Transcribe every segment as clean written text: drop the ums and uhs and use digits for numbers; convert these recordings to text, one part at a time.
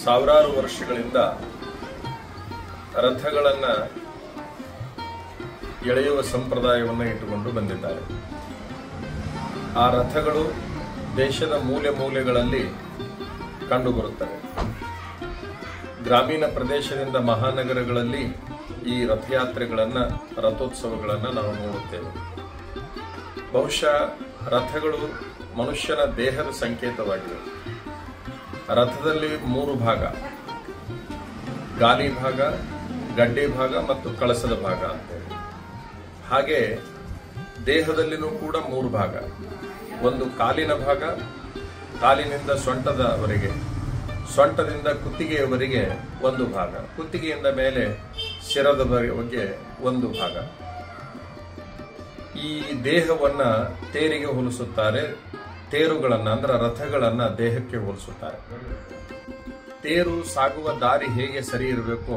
ಸಾವಿರಾರು ವರ್ಷಗಳಿಂದ ರಥಗಳನ್ನು ಎಳೆಯುವ ಸಂಪ್ರದಾಯವನ್ನು ಇಟ್ಟುಕೊಂಡು ಬಂದಿದ್ದಾರೆ. ಆ ರಥಗಳು ದೇಶದ ಮೂಲೆ ಮೂಲೆಗಳಲ್ಲಿ ಕಂಡುಬರುತ್ತವೆ. ಗ್ರಾಮೀಣ ಪ್ರದೇಶದಿಂದ ಮಹಾನಗರಗಳಲ್ಲಿ ಈ ರಥಯಾತ್ರೆಗಳನ್ನು, ರಥೋತ್ಸವಗಳನ್ನು ನಾವು ನೋಡುತ್ತೇವೆ. ಬಹುಶಃ ರಥಗಳು ಮನುಷ್ಯನ ದೇಹದ ಸಂಕೇತವಾಗಿವೆ. ರಥದಲ್ಲಿ 3 ಭಾಗ: ಗಾಲಿ ಭಾಗ, ಗಡ್ಡೆ ಭಾಗ ಮತ್ತು ಕಳಸದ ಭಾಗ ಅಂತೇಳಿ. ಹಾಗೆ ದೇಹದಲ್ಲಿನೂ ಕೂಡ 3 ಭಾಗ: ಒಂದು ಕಾಲಿನ ಭಾಗ, ಕಾಲಿನಿಂದ ಸೊಂಟದವರೆಗೆ, ಸೊಂಟದಿಂದ ಕುತ್ತಿಗೆಯವರೆಗೆ ಒಂದು ಭಾಗ, ಕುತ್ತಿಗೆಯಿಂದ ಮೇಲೆ ಶಿರದವರೆಗೆ ಒಂದು ಭಾಗ. ಈ ದೇಹವನ್ನ ತೇರಿಗೆ ಹೋಲಿಸುತ್ತಾರೆ. ತೇರುಗಳನ್ನ ಅಂದ್ರೆ ರಥಗಳನ್ನ ದೇಹಕ್ಕೆ ಹೋಲಿಸುತ್ತಾರೆ. ತೇರು ಸಾಗುವ ದಾರಿ ಹೇಗೆ ಸರಿ ಇರಬೇಕೋ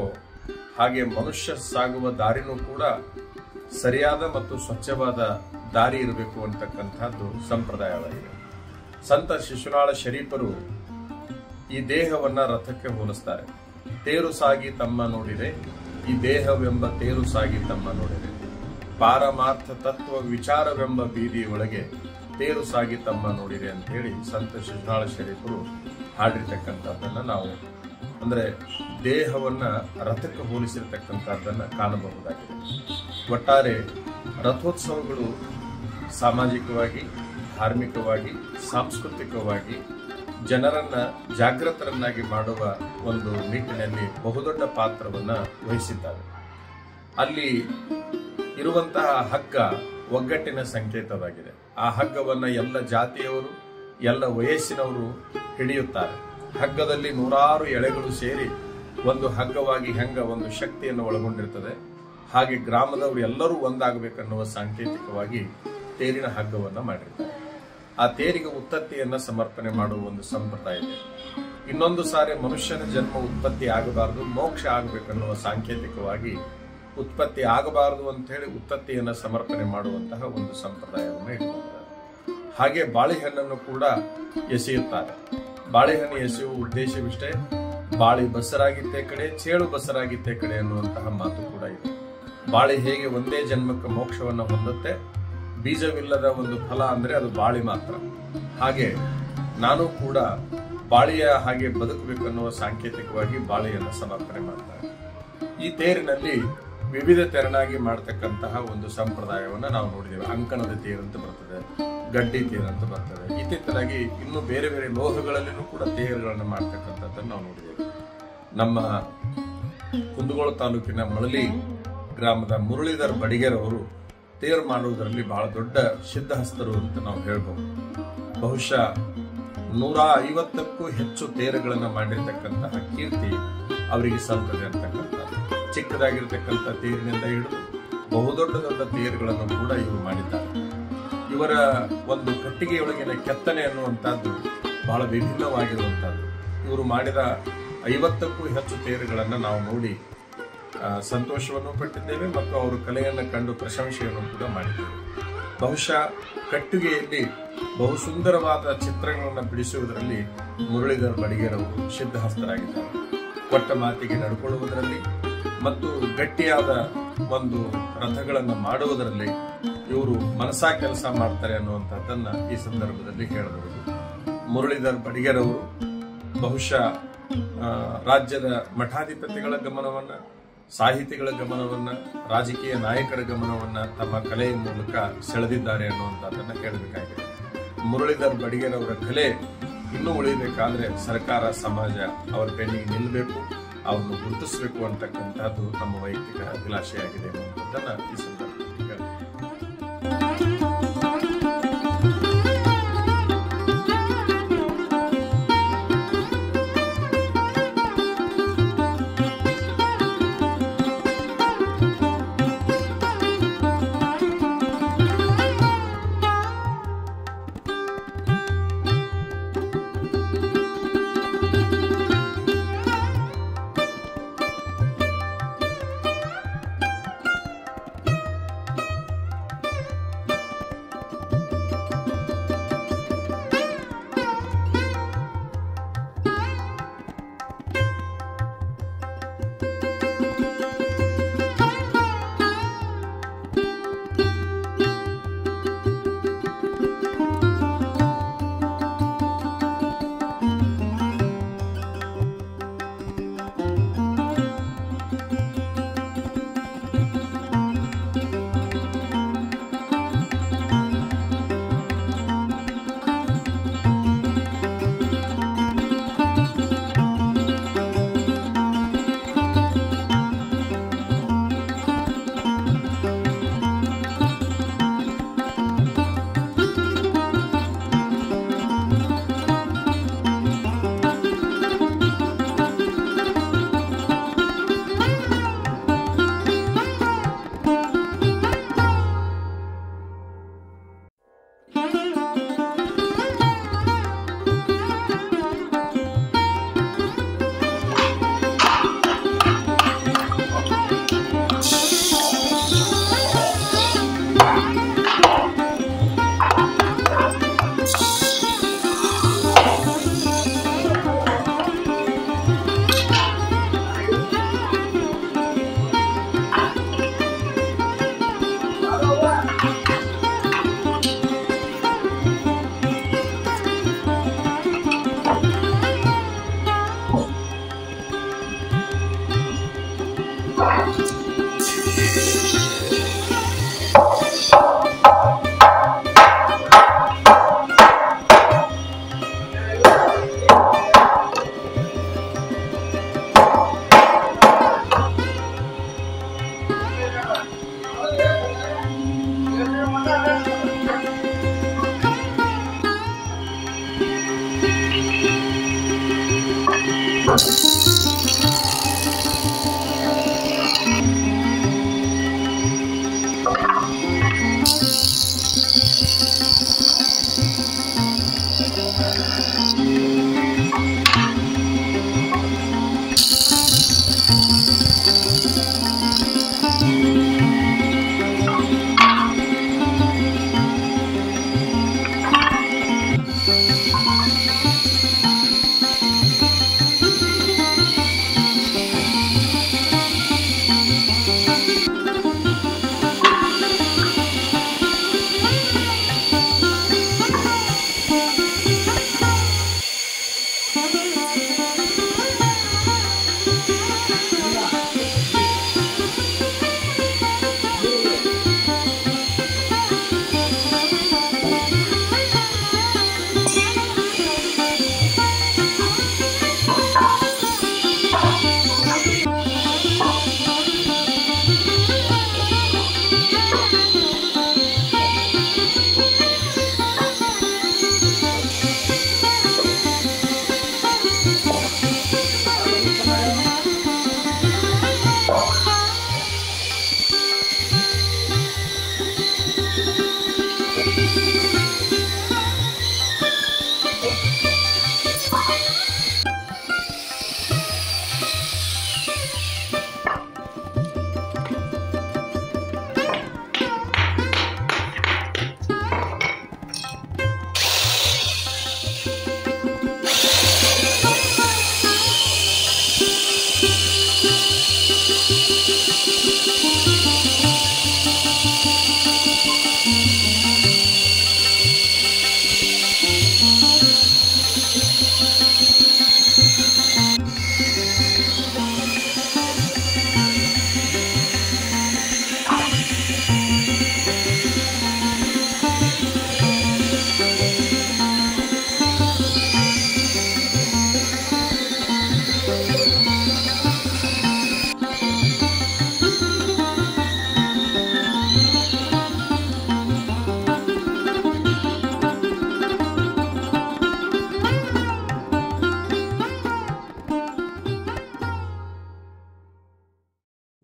ಹಾಗೆ ಮನುಷ್ಯ ಸಾಗುವ ದಾರಿನೂ ಕೂಡ ಸರಿಯಾದ ಮತ್ತು ಸ್ವಚ್ಛವಾದ ದಾರಿ ಇರಬೇಕು ಅಂತಕ್ಕಂಥದ್ದು ಸಂಪ್ರದಾಯವಾಗಿದೆ. ಸಂತ ಶಿಶುನಾಳ ಶರೀಫರು ಈ ದೇಹವನ್ನ ರಥಕ್ಕೆ ಹೋಲಿಸ್ತಾರೆ. ತೇರು ಸಾಗಿ ತಮ್ಮ ನೋಡಿದೆ, ಈ ದೇಹವೆಂಬ ತೇರು ಸಾಗಿ ತಮ್ಮ ನೋಡಿದೆ, ಪಾರಮಾರ್ಥ ತತ್ವ ವಿಚಾರವೆಂಬ ಬೀದಿಯೊಳಗೆ ತೇರು ಸಾಗಿ ತಮ್ಮ ನೋಡಿದೆ ಅಂತ ಹೇಳಿ ಸಂತ ಶಿಶುನಾಳ ಶರೀಫರು ಹಾಡಿರ್ತಕ್ಕಂಥದ್ದನ್ನ ನಾವು, ಅಂದ್ರೆ ದೇಹವನ್ನ ರಥಕ್ಕೆ ಹೋಲಿಸಿರ್ತಕ್ಕಂಥದ್ದನ್ನ ಕಾಣಬಹುದಾಗಿದೆ. ಒಟ್ಟಾರೆ ರಥೋತ್ಸವಗಳು ಸಾಮಾಜಿಕವಾಗಿ, ಧಾರ್ಮಿಕವಾಗಿ, ಸಾಂಸ್ಕೃತಿಕವಾಗಿ ಜನರನ್ನ ಜಾಗೃತರನ್ನಾಗಿ ಮಾಡುವ ಒಂದು ನಿಟ್ಟಿನಲ್ಲಿ ಬಹುದೊಡ್ಡ ಪಾತ್ರವನ್ನ ವಹಿಸಿದ್ದಾರೆ. ಅಲ್ಲಿ ಇರುವಂತಹ ಹಗ್ಗ ಒಗ್ಗಟ್ಟಿನ ಸಂಕೇತವಾಗಿದೆ. ಆ ಹಗ್ಗವನ್ನ ಎಲ್ಲ ಜಾತಿಯವರು, ಎಲ್ಲ ವಯಸ್ಸಿನವರು ಹಿಡಿಯುತ್ತಾರೆ. ಹಗ್ಗದಲ್ಲಿ 100 ಎಳೆಗಳು ಸೇರಿ ಒಂದು ಹಗ್ಗವಾಗಿ ಹೆಂಗ ಒಂದು ಶಕ್ತಿಯನ್ನು ಒಳಗೊಂಡಿರ್ತದೆ, ಹಾಗೆ ಗ್ರಾಮದವರು ಎಲ್ಲರೂ ಒಂದಾಗಬೇಕನ್ನುವ ಸಾಂಕೇತಿಕವಾಗಿ ತೇರಿನ ಹಗ್ಗವನ್ನ ಮಾಡಿರ್ತಾರೆ. ಆ ತೇರಿಗೆ ಉತ್ತತ್ತಿಯನ್ನ ಸಮರ್ಪಣೆ ಮಾಡುವ ಒಂದು ಸಂಪ್ರದಾಯ ಇದೆ. ಇನ್ನೊಂದು ಸಾರಿ ಮನುಷ್ಯನ ಜನ್ಮ ಉತ್ಪತ್ತಿ ಆಗಬಾರದು, ಮೋಕ್ಷ ಆಗಬೇಕನ್ನುವ ಸಾಂಕೇತಿಕವಾಗಿ ಉತ್ಪತ್ತಿ ಆಗಬಾರದು ಅಂತ ಹೇಳಿ ಉತ್ತತ್ತಿಯನ್ನ ಸಮರ್ಪಣೆ ಮಾಡುವಂತಹ ಒಂದು ಸಂಪ್ರದಾಯವನ್ನು ಇಟ್ಕೊಂಡಿದ್ದಾರೆ. ಹಾಗೆ ಬಾಳೆಹಣ್ಣನ್ನು ಕೂಡ ಎಸೆಯುತ್ತಾರೆ. ಬಾಳೆಹಣ್ಣು ಎಸೆಯುವ ಉದ್ದೇಶವಿಷ್ಟೇ, ಬಾಳೆ ಬಸರಾಗಿದ್ದೇ ಕಡೆ, ಚೇಳು ಬಸರಾಗಿದ್ದೇ ಕಡೆ ಅನ್ನುವಂತಹ ಮಾತು ಕೂಡ ಇದೆ. ಬಾಳೆ ಹೇಗೆ ಒಂದೇ ಜನ್ಮಕ್ಕೆ ಮೋಕ್ಷವನ್ನು ಹೊಂದುತ್ತೆ, ಬೀಜವಿಲ್ಲದ ಒಂದು ಫಲ ಅಂದ್ರೆ ಅದು ಬಾಳೆ ಮಾತ್ರ. ಹಾಗೆ ನಾನು ಕೂಡ ಬಾಳೆಯ ಹಾಗೆ ಬದುಕಬೇಕನ್ನುವ ಸಾಂಕೇತಿಕವಾಗಿ ಬಾಳೆಯನ್ನು ಸಮರ್ಪಣೆ ಮಾಡ್ತಾರೆ. ಈ ತೇರಿನಲ್ಲಿ ವಿವಿಧ ತೆರನಾಗಿ ಮಾಡತಕ್ಕಂತಹ ಒಂದು ಸಂಪ್ರದಾಯವನ್ನು ನಾವು ನೋಡಿದ್ದೇವೆ. ಅಂಕಣದ ತೇರಂತ ಬರ್ತದೆ, ಗಡ್ಡಿ ತೇರಂತ ಬರ್ತದೆ. ಇತ್ತೀಚೆಗೆ ಇನ್ನು ಬೇರೆ ಬೇರೆ ಲೋಹಗಳಲ್ಲಿನೂ ಕೂಡ ತೇರುಗಳನ್ನು ಮಾಡ್ತಕ್ಕಂಥದ್ದನ್ನು ನಾವು ನೋಡಿದ್ದೇವೆ. ನಮ್ಮ ಕುಂದಗೋಳ ತಾಲೂಕಿನ ಮಳಲಿ ಗ್ರಾಮದ ಮುರಳೀಧರ್ ಬಡಿಗೇರ್ ಅವರು ತೇರು ಮಾಡುವುದರಲ್ಲಿ ಬಹಳ ದೊಡ್ಡ ಸಿದ್ಧಹಸ್ತರು ಅಂತ ನಾವು ಹೇಳ್ಬಹುದು. ಬಹುಶಃ 150ಕ್ಕೂ ಹೆಚ್ಚು ತೇರುಗಳನ್ನು ಮಾಡಿರ್ತಕ್ಕಂತಹ ಕೀರ್ತಿ ಅವರಿಗೆ ಸಲ್ತದೆ ಅಂತಕ್ಕಂಥ. ಚಿಕ್ಕದಾಗಿರ್ತಕ್ಕಂಥ ತೇರಿನಿಂದ ಹಿಡಿದು ಬಹುದೊಡ್ಡ ದೊಡ್ಡ ತೇರುಗಳನ್ನು ಕೂಡ ಇವರು ಮಾಡಿದ್ದಾರೆ. ಇವರ ಒಂದು ಕಟ್ಟಿಗೆಯೊಳಗಿನ ಕೆತ್ತನೆ ಅನ್ನುವಂಥದ್ದು ಬಹಳ ವಿಭಿನ್ನವಾಗಿರುವಂತಹದ್ದು. ಇವರು ಮಾಡಿದ 50ಕ್ಕೂ ಹೆಚ್ಚು ತೇರುಗಳನ್ನು ನಾವು ನೋಡಿ ಸಂತೋಷವನ್ನು ಪಟ್ಟಿದ್ದೇವೆ ಮತ್ತು ಅವರು ಕಲೆಯನ್ನು ಕಂಡು ಪ್ರಶಂಸೆಯನ್ನು ಕೂಡ ಮಾಡಿದ್ದೇವೆ. ಬಹುಶಃ ಕಟ್ಟಿಗೆಯಲ್ಲಿ ಬಹು ಸುಂದರವಾದ ಚಿತ್ರಗಳನ್ನು ಬಿಡಿಸುವುದರಲ್ಲಿ ಮುರಳೀಧರ್ ಬಡಿಗೇರ್ ಅವರು ಸಿದ್ಧಹಸ್ತರಾಗಿದ್ದಾರೆ. ಕೊಟ್ಟ ಮಾತಿಗೆ ನಡ್ಕೊಳ್ಳುವುದರಲ್ಲಿ ಮತ್ತು ಗಟ್ಟಿಯಾದ ಒಂದು ರಥಗಳನ್ನು ಮಾಡುವುದರಲ್ಲಿ ಇವರು ಮನಸಾ ಕೆಲಸ ಮಾಡ್ತಾರೆ ಅನ್ನುವಂಥದ್ದನ್ನ ಈ ಸಂದರ್ಭದಲ್ಲಿ ಹೇಳಬಹುದು. ಮುರಳೀಧರ್ ಬಡಿಗೇರ್ ಅವರು ಬಹುಶಃ ರಾಜ್ಯದ ಮಠಾಧಿಪತಿಗಳ ಗಮನವನ್ನ, ಸಾಹಿತಿಗಳ ಗಮನವನ್ನ, ರಾಜಕೀಯ ನಾಯಕರ ಗಮನವನ್ನ ತಮ್ಮ ಕಲೆಯ ಮೂಲಕ ಸೆಳೆದಿದ್ದಾರೆ ಅನ್ನುವಂಥದ್ದನ್ನ ಹೇಳಬೇಕಾಗಿದೆ. ಮುರಳೀಧರ್ ಬಡಿಗೇರ್ ಅವರ ಕಲೆ ಇನ್ನೂ ಉಳಿಬೇಕಾದ್ರೆ ಸರ್ಕಾರ, ಸಮಾಜ ಅವರ ಬೆನ್ನಿಗೆ ನಿಲ್ಲಬೇಕು, ಅವರನ್ನು ಗುರುತಿಸಬೇಕು ಅಂತಕ್ಕಂಥದ್ದು ನಮ್ಮ ವೈಯಕ್ತಿಕ ಅಭಿಲಾಷೆಯಾಗಿದೆ ಅನ್ನುವಂಥದ್ದನ್ನ ಈ ಸಂದರ್ಭದಲ್ಲಿ ಹೇಳ್ತೀನಿ.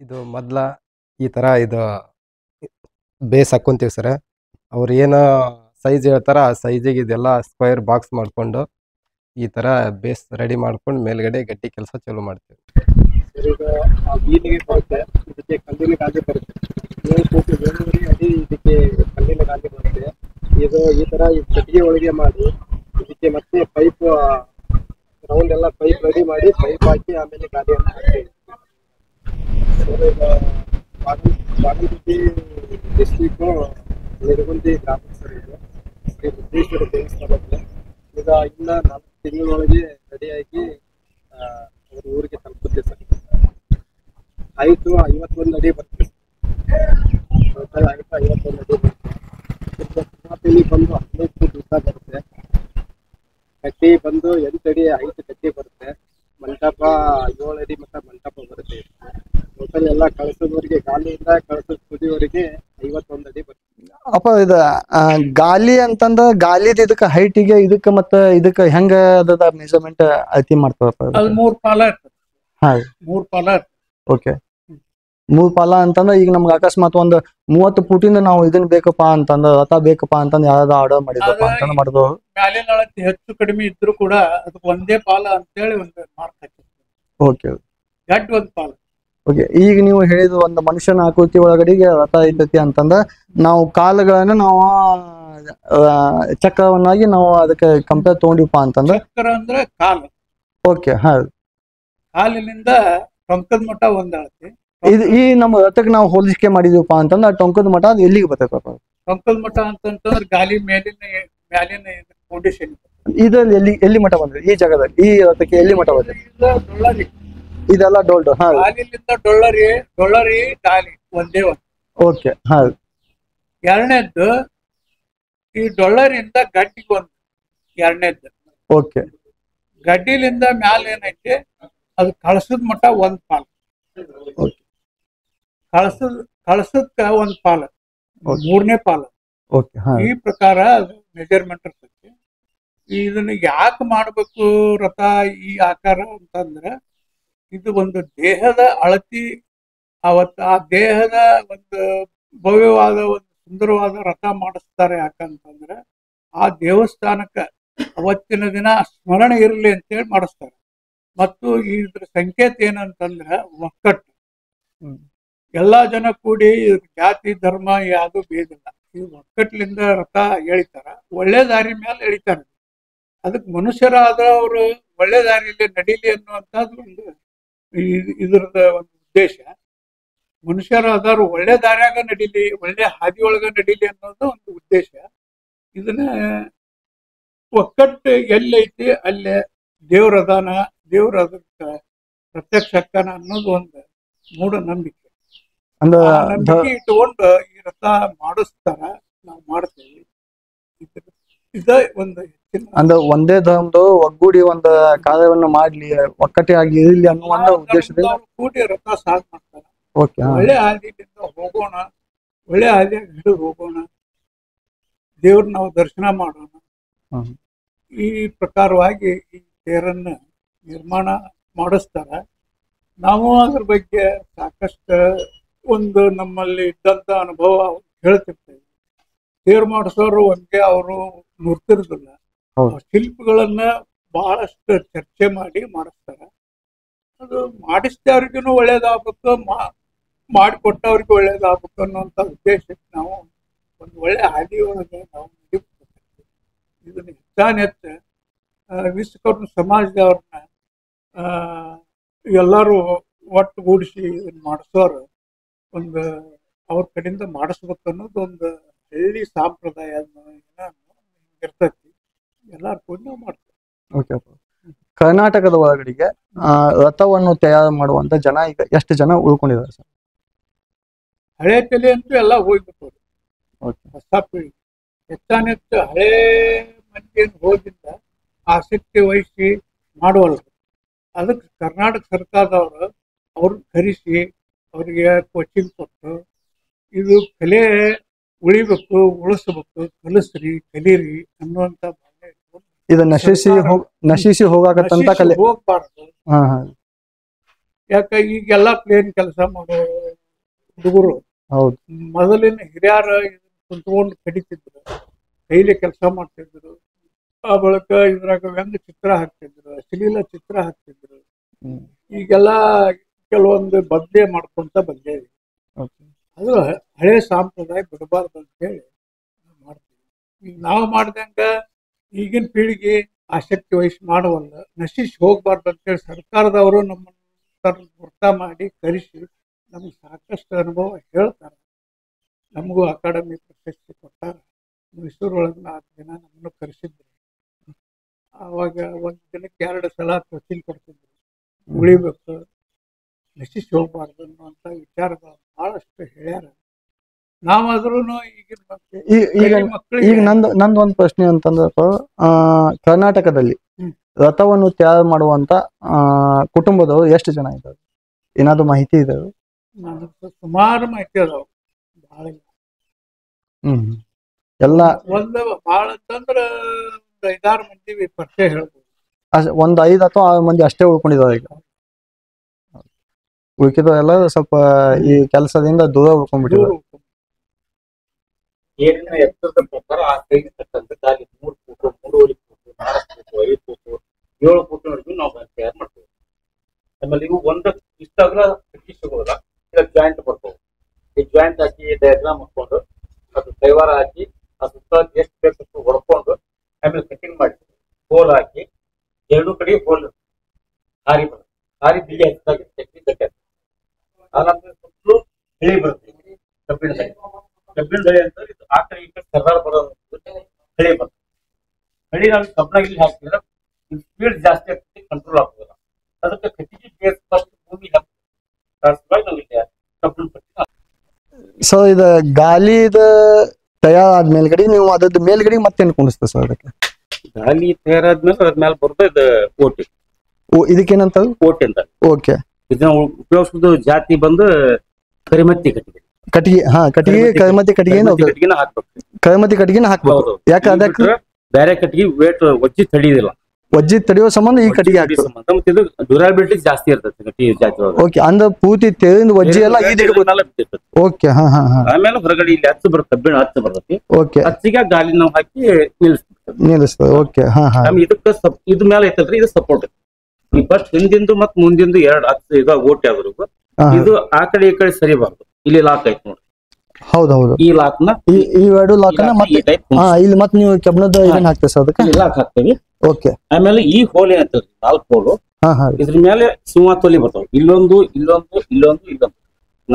ಇದು ಮೊದ್ಲ ಈ ತರ ಇದು ಬೇಸ್ ಹಾಕೊಂತೀವಿ ಸರ್. ಅವ್ರು ಏನೋ ಸೈಜ್ ಹೇಳ್ತಾರ ಆ ಸೈಜಿಗೆ ಇದೆಲ್ಲ ಸ್ಕ್ವೇರ್ ಬಾಕ್ಸ್ ಮಾಡ್ಕೊಂಡು ಈ ತರ ಬೇಸ್ ರೆಡಿ ಮಾಡ್ಕೊಂಡು ಮೇಲ್ಗಡೆ ಗಟ್ಟಿ ಕೆಲಸ ಚಾಲೂ ಮಾಡ್ತೀವಿ. ಈಗ ಆ ವೀಲಿಗೆ ಬರುತ್ತೆ, ಇದಕ್ಕೆ ಕಲ್ಲಿನ ಗಾಲಿ ಬರುತ್ತೆ. 7 ಫೂಟ್ 7 ಅಡಿ ಇದಕ್ಕೆ ಕಲ್ಲಿನ ಗಾಲಿ ಬರುತ್ತೆ. ಇದು ಈ ತರ ಈ ಕಟ್ಟಿಗೆ ಒಳಗೆ ಮಾಡಿ ಇದಕ್ಕೆ ಮತ್ತೆ ಪೈಪ್ ರೌಂಡ್ ಎಲ್ಲ ಪೈಪ್ ರೆಡಿ ಮಾಡಿ ಪೈಪ್ ಹಾಕಿ ಆಮೇಲೆ ಗಾಲಿಯನ್ನು ಹಾಕ್ತೀವಿ. ಈಗ ಬಾಗಲಕೋಟೆ ಡಿಸ್ಟ್ರಿಕ್ಟ್ ನಿಡಗುಂದಿ ಗ್ರಾಮ ಸರ್. ಇದು ಶ್ರೀ ಬುದ್ಧೇಶ್ವರ ದೇವಸ್ಥಾನಕ್ಕೆ ಈಗ ಇನ್ನ 4 ತಿಂಗಳೊಳಗೆ ರೆಡಿಯಾಗಿ ಅವ್ರ ಊರಿಗೆ ತಲುಪುತ್ತೆ ಸರ್. ಹೈಟು 51 ಅಡಿ ಬರ್ತದೆ. ಟೋಟಲ್ ಹೈಟ್ 51 ಅಡಿ ಬರುತ್ತೆ. ಇಲ್ಲಿ ಬಂದು 15 ಫೂಟ್ ಉದ್ದ ಬರುತ್ತೆ. ಕಟ್ಟಿ ಬಂದು 8 ಅಡಿ ಹೈಟ್ ಕಟ್ಟಿ ಬರುತ್ತೆ. ಮಂಟಪ 7 ಅಡಿ ಮಟ್ಟ ಮಂಟಪ ಬರುತ್ತೆ. ಟೋಟಲ್ ಎಲ್ಲ ಕಳಸದವರೆಗೆ ಗಾಲಿಯಿಂದ ಕಳಸದ ತುದಿವರೆಗೆ 51 ಅಡಿ ಬರುತ್ತೆ. ಅಪ್ಪ ಇದ ಗಾಲಿ ಅಂತಂದ ಗಾಲಿದ ಇದಕ್ಕ ಹೈಟಿಗೆ ಇದಕ್ಕ ಮತ್ತ ಇದಕ್ಕ ಹೆಂಗ ಅದ ಮೆಜರ್ಮೆಂಟ್ ಅಳತಿ ಮಾಡ್ತಾರಪ್ಪ? ಅದು 3 ಪಾಲ ಇರ್ತದೆ. ಹಾ 3 ಪಾಲ ಇರ್ತದೆ. ಓಕೆ. 3 ಪಾಲ ಅಂತಂದ್ರ ಈಗ ನಮ್ಗೆ ಅಕಸ್ಮಾತ್ ಒಂದ್ 30 ಫೂಟಿಂದ ನಾವು ಇದನ್ ಬೇಕಪ್ಪ ಅಂತಂದ ರಥ ಬೇಕಪ್ಪ ಅಂತಂದ ಯಾವ್ದು ಆರ್ಡರ್ ಮಾಡಿದಪ್ಪ ಅಂತಂದ ಮಾಡುದು. ಮ್ಯಾಲಿನ ಅಳತೆ ಹೆಚ್ಚು ಕಡಿಮೆ ಇದ್ರು ಕೂಡ ಅದಕ್ಕೆ ಒಂದೇ ಪಾಲ ಅಂತೇಳಿ ಒಂದು ಮಾರ್ಕ್ ಹಾಕಿರ್ತೀವಿ. ಓಕೆ ಗಡ್ ಒಂದ್ ಪಾಲ. ಓಕೆ. ಈಗ ನೀವು ಹೇಳಿದ ಒಂದು ಮನುಷ್ಯನ ಆಕೃತಿ ಒಳಗಡೆಗೆ ರಥ ಐತತಿ ಅಂತಂದ ನಾವು ಕಾಲುಗಳನ್ನ ನಾವು ಚಕ್ರವನ್ನಾಗಿ ನಾವು ಅದಕ್ಕೆ ಕಂಪೇರ್ ತಗೊಂಡಿವಪ್ಪ ಅಂತಂದ್ರ ಚಕ್ರ ಅಂದ್ರೆ ಕಾಲು. ಓಕೆ. ಹಾ ಕಾಲಿನಿಂದ ಟೊಂಕದ ಮಟ್ಟ ಒಂದ್ ಅಳತೆ. ಇದು ಈ ನಮ್ಮ ರಥಕ್ಕೆ ನಾವು ಹೋಲಿಕೆ ಮಾಡಿದೀವಪ್ಪ ಅಂತಂದ್ರ ಟೊಂಕದ ಮಠ ಅದು ಎಲ್ಲಿಗೆ ಬರ್ತೈತಪ್ಪ? ಟೊಂಕದ ಮಟ್ಟ ಅಂತಂತಂದ್ರೆ ಗಾಲಿ ಮ್ಯಾಲಿನ ಫೌಂಡೇಶನ್. ಇದ್ರಲ್ಲಿ ಎಲ್ಲಿ ಮಠ ಬಂದ್ರಿ ಈ ಜಾಗದಲ್ಲಿ? ಈ ರಥಕ್ಕೆ ಎಲ್ಲಿ ಮಠ ಬಂದ್ರಿ? ಡೊಳ್ಳರಿ ಇದೆಲ್ಲ ಡೋಲ್ಡು. ಹಾ ಗಾಲಿಲಿಂದ ಡೊಳ್ಳರಿ ಗಾಲಿ ಒಂದೇ ಒಂದು. ಓಕೆ. ಹಾ ಎರಡನೇದ್ದು ಈ ಡೊಳ್ಳರಿಂದ ಗಡ್ಡಿಗೆ ಒಂದು. ಎರಡನೇದ್ದು ಓಕೆ. ಗಡ್ಡಿಲಿಂದ ಮ್ಯಾಲ ಏನೈತಿ ಅದು ಕಳಸದ ಮಟ್ಟ ಒಂದ್ ಪಾಲ್. ಓಕೆ. ಕಳಸದಕ್ಕ ಒಂದ್ ಪಾಲ. 3ನೇ ಪಾಲ. ಓಕೆ ಹಾ ಈ ಪ್ರಕಾರ ಮೆಜರ್ಮೆಂಟ್ ಇರ್ತೈತಿ. ಇದನ್ನ ಯಾಕೆ ಮಾಡ್ಬೇಕು ರಥ ಈ ಆಕಾರ ಅಂತಂದ್ರೆ ಇದು ಒಂದು ದೇಹದ ಅಳತಿ. ಅವತ್ತು ಆ ದೇಹದ ಒಂದು ಭವ್ಯವಾದ ಒಂದು ಸುಂದರವಾದ ರಥ ಮಾಡಿಸ್ತಾರೆ. ಯಾಕಂತಂದ್ರೆ ಆ ದೇವಸ್ಥಾನಕ್ಕೆ ಅವತ್ತಿನ ದಿನ ಸ್ಮರಣೆ ಇರಲಿ ಅಂತೇಳಿ ಮಾಡಿಸ್ತಾರೆ. ಮತ್ತು ಇದ್ರ ಸಂಕೇತ ಏನಂತಂದ್ರೆ ಒಕ್ಕಟ್ಟು. ಎಲ್ಲಾ ಜನ ಕೂಡಿ ಜಾತಿ ಧರ್ಮ ಯಾವುದು ಭೇದಿಲ್ಲ. ಈ ಒಕ್ಕಟ್ಲಿಂದ ರಥ ಎಳಿತಾರ, ಒಳ್ಳೆ ದಾರಿ ಮೇಲೆ ಎಳಿತಾರೆ. ಅದಕ್ಕೆ ಮನುಷ್ಯರಾದವರು ಒಳ್ಳೆ ದಾರಿಯಲ್ಲಿ ನಡೀಲಿ ಅನ್ನುವಂಥದ್ದು ಒಂದು ಇದ್ರದ ಒಂದು ಉದ್ದೇಶ. ಮನುಷ್ಯರಾದವರು ಒಳ್ಳೆ ದಾರಿಯಾಗ ನಡೀಲಿ, ಒಳ್ಳೆ ಹಾದಿಯೊಳಗ ನಡೀಲಿ ಅನ್ನೋದು ಒಂದು ಉದ್ದೇಶ. ಇದನ್ನ ಒಕ್ಕಟ್ಟು ಎಲ್ಲೈತಿ ಅಲ್ಲೇ ದೇವ್ರದಾನ, ದೇವ್ರ ಅದಕ್ಕೆ ಪ್ರತ್ಯಕ್ಷ ಅಕ್ಕನ ಅನ್ನೋದು ಒಂದು ಮೂಢನಂಬಿಕೆ. ಅಂದ್ರೆ ಆ ನಂಬಿಕೆ ಇಟ್ಕೊಂಡು ಈ ರಥ ಮಾಡಿಸ್ತಾರ, ನಾವು ಮಾಡ್ತೇವಿ. ಇದ ಒಂದು ಅಂದ್ರೆ ಒಂದೇ ಧರ್ಮದ ಒಗ್ಗೂಡಿ ಒಂದು ಕಾರ್ಯವನ್ನ ಮಾಡ್ಲಿ, ಒಕ್ಕಟ್ಟಿಯಾಗಿ ಇರಲಿ ಅನ್ನೋ ಒಂದು ಉದ್ದೇಶದಿಂದ ಕೂಡಿ ರಥ ಸಾಗ್ ಮಾಡ್ತಾರ. ಓಕೆ ಒಳ್ಳೆ ಹಾದಿಯಿಂದ ಹೋಗೋಣ, ಒಳ್ಳೆ ಹಾದಿಯಾಗಿ ಹಿಡಿದು ಹೋಗೋಣ, ದೇವ್ರ ನಾವು ದರ್ಶನ ಮಾಡೋಣ. ಹ್ಮ್. ಈ ಪ್ರಕಾರವಾಗಿ ಈ ತೇರನ್ನ ನಿರ್ಮಾಣ ಮಾಡಿಸ್ತಾರ. ನಾವು ಅದ್ರ ಬಗ್ಗೆ ಸಾಕಷ್ಟು ಒಂದು ನಮ್ಮಲ್ಲಿ ಇದ್ದಂತ ಅನುಭವ ಹೇಳ್ತಿರ್ತೇವೆ. ತೇರು ಮಾಡಿಸೋರು ಒಂದೇ ಅವರು ನುರ್ತಿರೋದಿಲ್ಲ, ಹೌದು. ಶಿಲ್ಪಿಗಳನ್ನ ಬಹಳಷ್ಟು ಚರ್ಚೆ ಮಾಡಿ ಮಾಡಿಸ್ತಾರ. ಅದು ಮಾಡಿಸಿದವ್ರಿಗೂ ಒಳ್ಳೇದಾಗಬೇಕು, ಮಾಡಿಕೊಟ್ಟವ್ರಿಗೂ ಒಳ್ಳೇದಾಗಬೇಕು ಅನ್ನೋಂಥ ಉದ್ದೇಶಕ್ಕೆ ನಾವು ಒಂದು ಒಳ್ಳೆ ಹಾದಿಯೊಳಗೆ ನಾವು ನಡಿಬೇಕು. ಇದನ್ನ ಹೆಚ್ಚಾನೆಚ್ಚ ವಿಶ್ವಕರ್ಮ ಸಮಾಜದವ್ರನ್ನ ಎಲ್ಲರೂ ಒಟ್ಟುಗೂಡಿಸಿ ಇದನ್ನ ಮಾಡಿಸೋರು ಒಂದು ಅವ್ರ ಕಡೆಯಿಂದ ಮಾಡಿಸ್ಬೇಕು ಅನ್ನೋದು ಒಂದು ಹಳ್ಳಿ ಸಂಪ್ರದಾಯ ಇರ್ತೈತಿ. ಎಲ್ಲಾರು ಕೂಡ ನಾವು ಮಾಡ್ತೀವಿ. ಓಕೆ. ಕರ್ನಾಟಕದ ಒಳಗಡೆಗೆ ರಥವನ್ನು ತಯಾರು ಮಾಡುವಂತ ಜನ ಈಗ ಎಷ್ಟು ಜನ ಉಳ್ಕೊಂಡಿದ್ದಾರೆ ಸರ್? ಹಳೆ ತಲೆ ಅಂತೂ ಎಲ್ಲ ಹೋಗ್ಬಿಟ್ಟು ಓಕೆ. ಹೊಸ ಪೀಳಿಗೆ ಹೆಚ್ಚಾನೆಚ್ಚು ಹಳೇ ಮಂದಿಯನ್ನು ಹೋಗಿದ್ದ ಆಸಕ್ತಿ ವಹಿಸಿ ಮಾಡುವಲ್ಲ. ಅದಕ್ಕೆ ಕರ್ನಾಟಕ ಸರ್ಕಾರದವರು ಅವ್ರನ್ನ ಕರೆಸಿ ಅವರಿಗೆ ಕೋಚಿಂಗ್ ಕೊಟ್ಟು ಇದು ಕಲೆ ಉಳಿಬೇಕು, ಉಳಿಸ್ಬೇಕು, ಕಲಿಸ್ರಿ, ಕಲೀರಿ ಅನ್ನುವಂತ ಭಾವನೆ ಇಟ್ಕೊಂಡು ಇದು ನಶಿಸಿ ಹೋಗಾಕತ್ತಂತ ಕಲೆ ಹೋಗ್ಬಾರ್ದು. ಹಾ ಹಾ ಯಾಕ ಈಗೆಲ್ಲ ಪ್ಲೇನ್ ಕೆಲಸ ಮಾಡೋ ಹುಡುಗರು ಹೌದು. ಮೊದಲಿನ ಹಿರಿಯರ ಕುಂತ್ಕೊಂಡು ಕಡಿತಿದ್ರು, ಕೈಲಿ ಕೆಲಸ ಮಾಡ್ತಿದ್ರು. ಆ ಬಳಿಕ ಇದ್ರಾಗ ವ್ಯಂಗ್ಯ ಚಿತ್ರ ಹಾಕ್ತಿದ್ರು, ಅಶ್ಲೀಲ ಚಿತ್ರ ಹಾಕ್ತಿದ್ರು. ಈಗೆಲ್ಲ ಕೆಲವೊಂದು ಬದಲೇ ಮಾಡ್ಕೊಂತ ಬಂದೇವಿ. ಅದು ಹಳೆ ಸಂಪ್ರದಾಯ ಬಿಡಬಾರ್ದು ಅಂತ ಹೇಳಿ ಮಾಡ್ತೀವಿ. ಈಗ ನಾವು ಮಾಡ್ದಂಗ ಈಗಿನ ಪೀಳಿಗೆ ಆಸಕ್ತಿ ವಹಿಸಿ ಮಾಡುವಲ್ಲ, ನಶಿಸಿ ಹೋಗ್ಬಾರ್ದು ಅಂತೇಳಿ ಸರ್ಕಾರದವರು ನಮ್ಮನ್ನ ಗುರ್ತ ಮಾಡಿ ಕರೆಸಿ ನಮ್ಗೆ ಸಾಕಷ್ಟು ಅನುಭವ ಹೇಳ್ತಾರೆ. ನಮಗೂ ಅಕಾಡೆಮಿ ಪ್ರಶಸ್ತಿ ಕೊಟ್ಟಾರ. ಮೈಸೂರೊಳಗೆ 4 ದಿನ ನಮ್ಮನ್ನು ಕರೆಸಿದ್ರು. ಆವಾಗ ಒಂದು ದಿನಕ್ಕೆ 2 ಸಲ ಕೋಚಿಂಗ್ ಕೊಡ್ತಿದ್ರು. ಉಳಿಬೇಕು, ನಶಿಸಿ ಹೋಗ್ಬಾರ್ದು ಅನ್ನುವಂಥ ವಿಚಾರಗಳು ಬಹಳಷ್ಟು ಹೇಳ್ಯಾರ. ನಾವಾದ್ರೂ ಈಗ ನಂದು ಒಂದು ಪ್ರಶ್ನೆ ಅಂತಂದ್ರೆ ಕರ್ನಾಟಕದಲ್ಲಿ ರಥವನ್ನು ತಯಾರು ಮಾಡುವಂತ ಕುಟುಂಬದವರು ಎಷ್ಟು ಜನ ಇದ್ದಾರೆ? ಏನಾದ್ರು ಮಾಹಿತಿ ಇದೆ? ನನಗೆ ಸುಮಾರು ಮಾಹಿತಿ ಅದಾವ, ಬಹಳ ಇಲ್ಲ. ಎಲ್ಲ ಒಂದು ಬಹಳ ಅಂತಂದ್ರೆ ಒಂದು 5-6 ಮಂದಿ ಪರಿಚಯ ಹೇಳ್ಬೋದು. ಒಂದು 5 ಅಥವಾ 6 ಮಂದಿ ಅಷ್ಟೇ ಉಳ್ಕೊಂಡಿದ್ದಾರೆ ಈಗ. ಉಳ್ಕಿದ ಎಲ್ಲ ಸ್ವಲ್ಪ ಈ ಕೆಲಸದಿಂದ ದೂರ ಉಳ್ಕೊಂಡ್ಬಿಟ್ಟಿದ್ದಾರೆ. ಏನಿನ ಎತ್ತರದ ಪ್ರಕಾರ ಆ ಕೈಗೆ ತಕ್ಕಂತೆ ದಾರಿ 3 ಫೂಟು, 3.5 ಫೂಟು, 4 ಫೂಟು, 5 ಫೂಟು, 7 ಫೂಟಿನವರೆಗೂ ನಾವು ತಯಾರು ಮಾಡ್ತೇವೆ. ಆಮೇಲೆ ಇವು ಒಂದು ಇಷ್ಟಾಗ್ಲ ಕಟ್ಟಿ ಸಿಗೋಲ್ಲ, ಈಗ ಜಾಯಿಂಟ್ ಬರ್ತವೆ. ಈ ಜಾಯಿಂಟ್ ಹಾಕಿ ಡಯಾಗ್ರಾಮ್ ಹಾಕೊಂಡು ಅದು ಕೈವಾರ ಹಾಕಿ ಆ ಸುತ್ತ ಎಷ್ಟು ಬೇಕಷ್ಟು ಹೊಡ್ಕೊಂಡು ಆಮೇಲೆ ಕಟಿಂಗ್ ಮಾಡಿ ಹೋಲ್ ಹಾಕಿ 2 ಕಡೆ ಹೋಲ್ ಹಾರಿ ಬರುತ್ತೆ. ಹಾರಿ ಬಿಳಿ ಹಚ್ಚಾಗಿ ಚಟ್ನಿ ಕಟ್ಟಿ ಆನಂತರ ಸುತ್ತಲೂ ಬಿಳಿ ಬರುತ್ತೆ. ಕಬ್ಬಿಣ ಬೆಳೆ ಅಂತ ಇದು ಆ ಕಡೆ ಈ ಕಡೆ ಸರ್ದಾರ ಬರೋದು ಬೆಳೆ ಬರ್ತದೆ. ಬೆಳೆ ನಾವು ಕಬ್ಬಣ ಇಲ್ಲಿ ಹಾಕಿದ್ರೆ ಸ್ಪೀಡ್ ಜಾಸ್ತಿ ಆಗ್ತದೆ, ಕಂಟ್ರೋಲ್ ಆಗ್ತದಲ್ಲ. ಅದಕ್ಕೆ ಕಟ್ಟಿಗೆ ಬೇಸ್ ಫಸ್ಟ್ ಭೂಮಿ ಹಾಕ್ತದೆ. ನಾವು ಇಲ್ಲಿ ಕಬ್ಬಣ ಪಟ್ಟಿ. ಸೊ ಇದು ಗಾಲಿದ ತಯಾರಾದ ಮೇಲ್ಗಡೆ ನೀವು ಅದ್ರದ್ದು ಮೇಲ್ಗಡೆ ಮತ್ತೇನು ಕುಣಿಸ್ತದೆ ಸರ್? ಅದಕ್ಕೆ ಗಾಲಿ ತಯಾರಾದ್ಮೇಲೆ ಅದ್ರ ಮೇಲೆ ಬರ್ತದೆ ಇದು ಓಟಿ. ಇದಕ್ಕೇನಂತ? ಓಟಿ ಅಂತ. ಓಕೆ. ಇದನ್ನ ಉಪಯೋಗಿಸೋದು ಜಾತಿ ಬಂದು ಕರಿಮತ್ತಿ ಕಟ್ಟಿಗೆ. ಕಟ್ಟಿಗೆ ಕೈಮತಿ ಕಟ್ಟಿಗೆನ ಕಟ್ಟಿಗೆನ ಹಾಕ್ಬೇಕು. ಕೈಮತಿ ಕಟ್ಟಿಗೆನ ಹಾಕ್ಬೇಕು. ಹೌದು. ಯಾಕೆ ಇದು ಅದಕ್ಕೆ ಬಿಟ್ರೆ ಬೇರೆ ಕಟ್ಟಿಗೆ ವೇಟ್ ಒಜ್ಜಿ ತಡಿಯೋದಿಲ್ಲ. ವಜ್ಜಿ ತಡೆಯೋ ಸಂಬಂಧ ಈ ಕಟ್ಟಿಗೆ ಒಜ್ಜಿ ಹಾಕ್ಬೇಕು. ಸಂಬಂಧ ಮತ್ತೆ ಇದು ಡ್ಯೂರಾಬಿಲಿಟಿ ಜಾಸ್ತಿ ಇರ್ತದೆ ಕಟ್ಟಿಗೆ ಜಾತಿ ಒಳಗೆ. ಓಕೆ ಅಂದ್ರ ಪೂರ್ತಿ ತೆರಿಂದ ವಜ್ಜಿ ಎಲ್ಲ ಈ ಮೇಲೆ ಬಿಟ್ಟಿರ್ತದೆ. ಓಕೆ ಹಾ ಹಾ ಹಾ ಆಮೇಲೆ ಹೊರಗಡೆ ಇಲ್ಲಿ ಹಚ್ಚು ಬರುತ್ತೆ, ಕಬ್ಬಿಣ ಹಚ್ಚು ಬರ್ತೈತಿ. ಓಕೆ ಹಚ್ಚಿಗೆ ಗಾಲಿ ನಾವು ಹಾಕಿ ನಿಲ್ಲಿಸ್ಬಿಡ್ತೇವೆ. ನಿಲ್ಲಿಸ್ತದೆ. ಓಕೆ ಹಾ ಹಾ ಆಮೇಲೆ ಇದಕ್ಕೆ ಇದ್ ಮೇಲೆ ಐತಲ್ರಿ ಇದು ಸಪೋರ್ಟ್. ಈ ಫಸ್ಟ್ ಹಿಂದಿಂದು ಮತ್ ಮುಂದಿಂದು ಎರಡು ಹಚ್ಚು ಇದು ಓಟಿ ಆದ್ರು ಇದು ಆ ಕಡೆ ಈ ಕಡೆ ಸರಿಬಾರ್ದು. ಇಲ್ಲಿ ಲಾಕ್ ಐತಿ ನೋಡಿ. ಹೌದೌದು. ಈ ಲಾಕ್ ನ ಈ ಎರಡು ಲಾಕ್ ನ ಮತ್ತೆ ಇಲ್ಲಿ ಮತ್ತೆ ನೀವು ಕಬ್ಬಿಣದ ಇದನ್ನ ಹಾಕ್ತೇವೆ ಸರ್ ಅದಕ್ಕೆ ಲಾಕ್ ಹಾಕ್ತೇವಿ. ಓಕೆ ಆಮೇಲೆ ಈ ಹೋಲ್ ಏನಂತೇಳಿ 4 ಹೋಲು ಹಾ ಹಾ ಇದ್ರ ಮೇಲೆ ಸಿಂಹಾತೋಲಿ ಬರ್ತಾವ. ಇಲ್ಲೊಂದು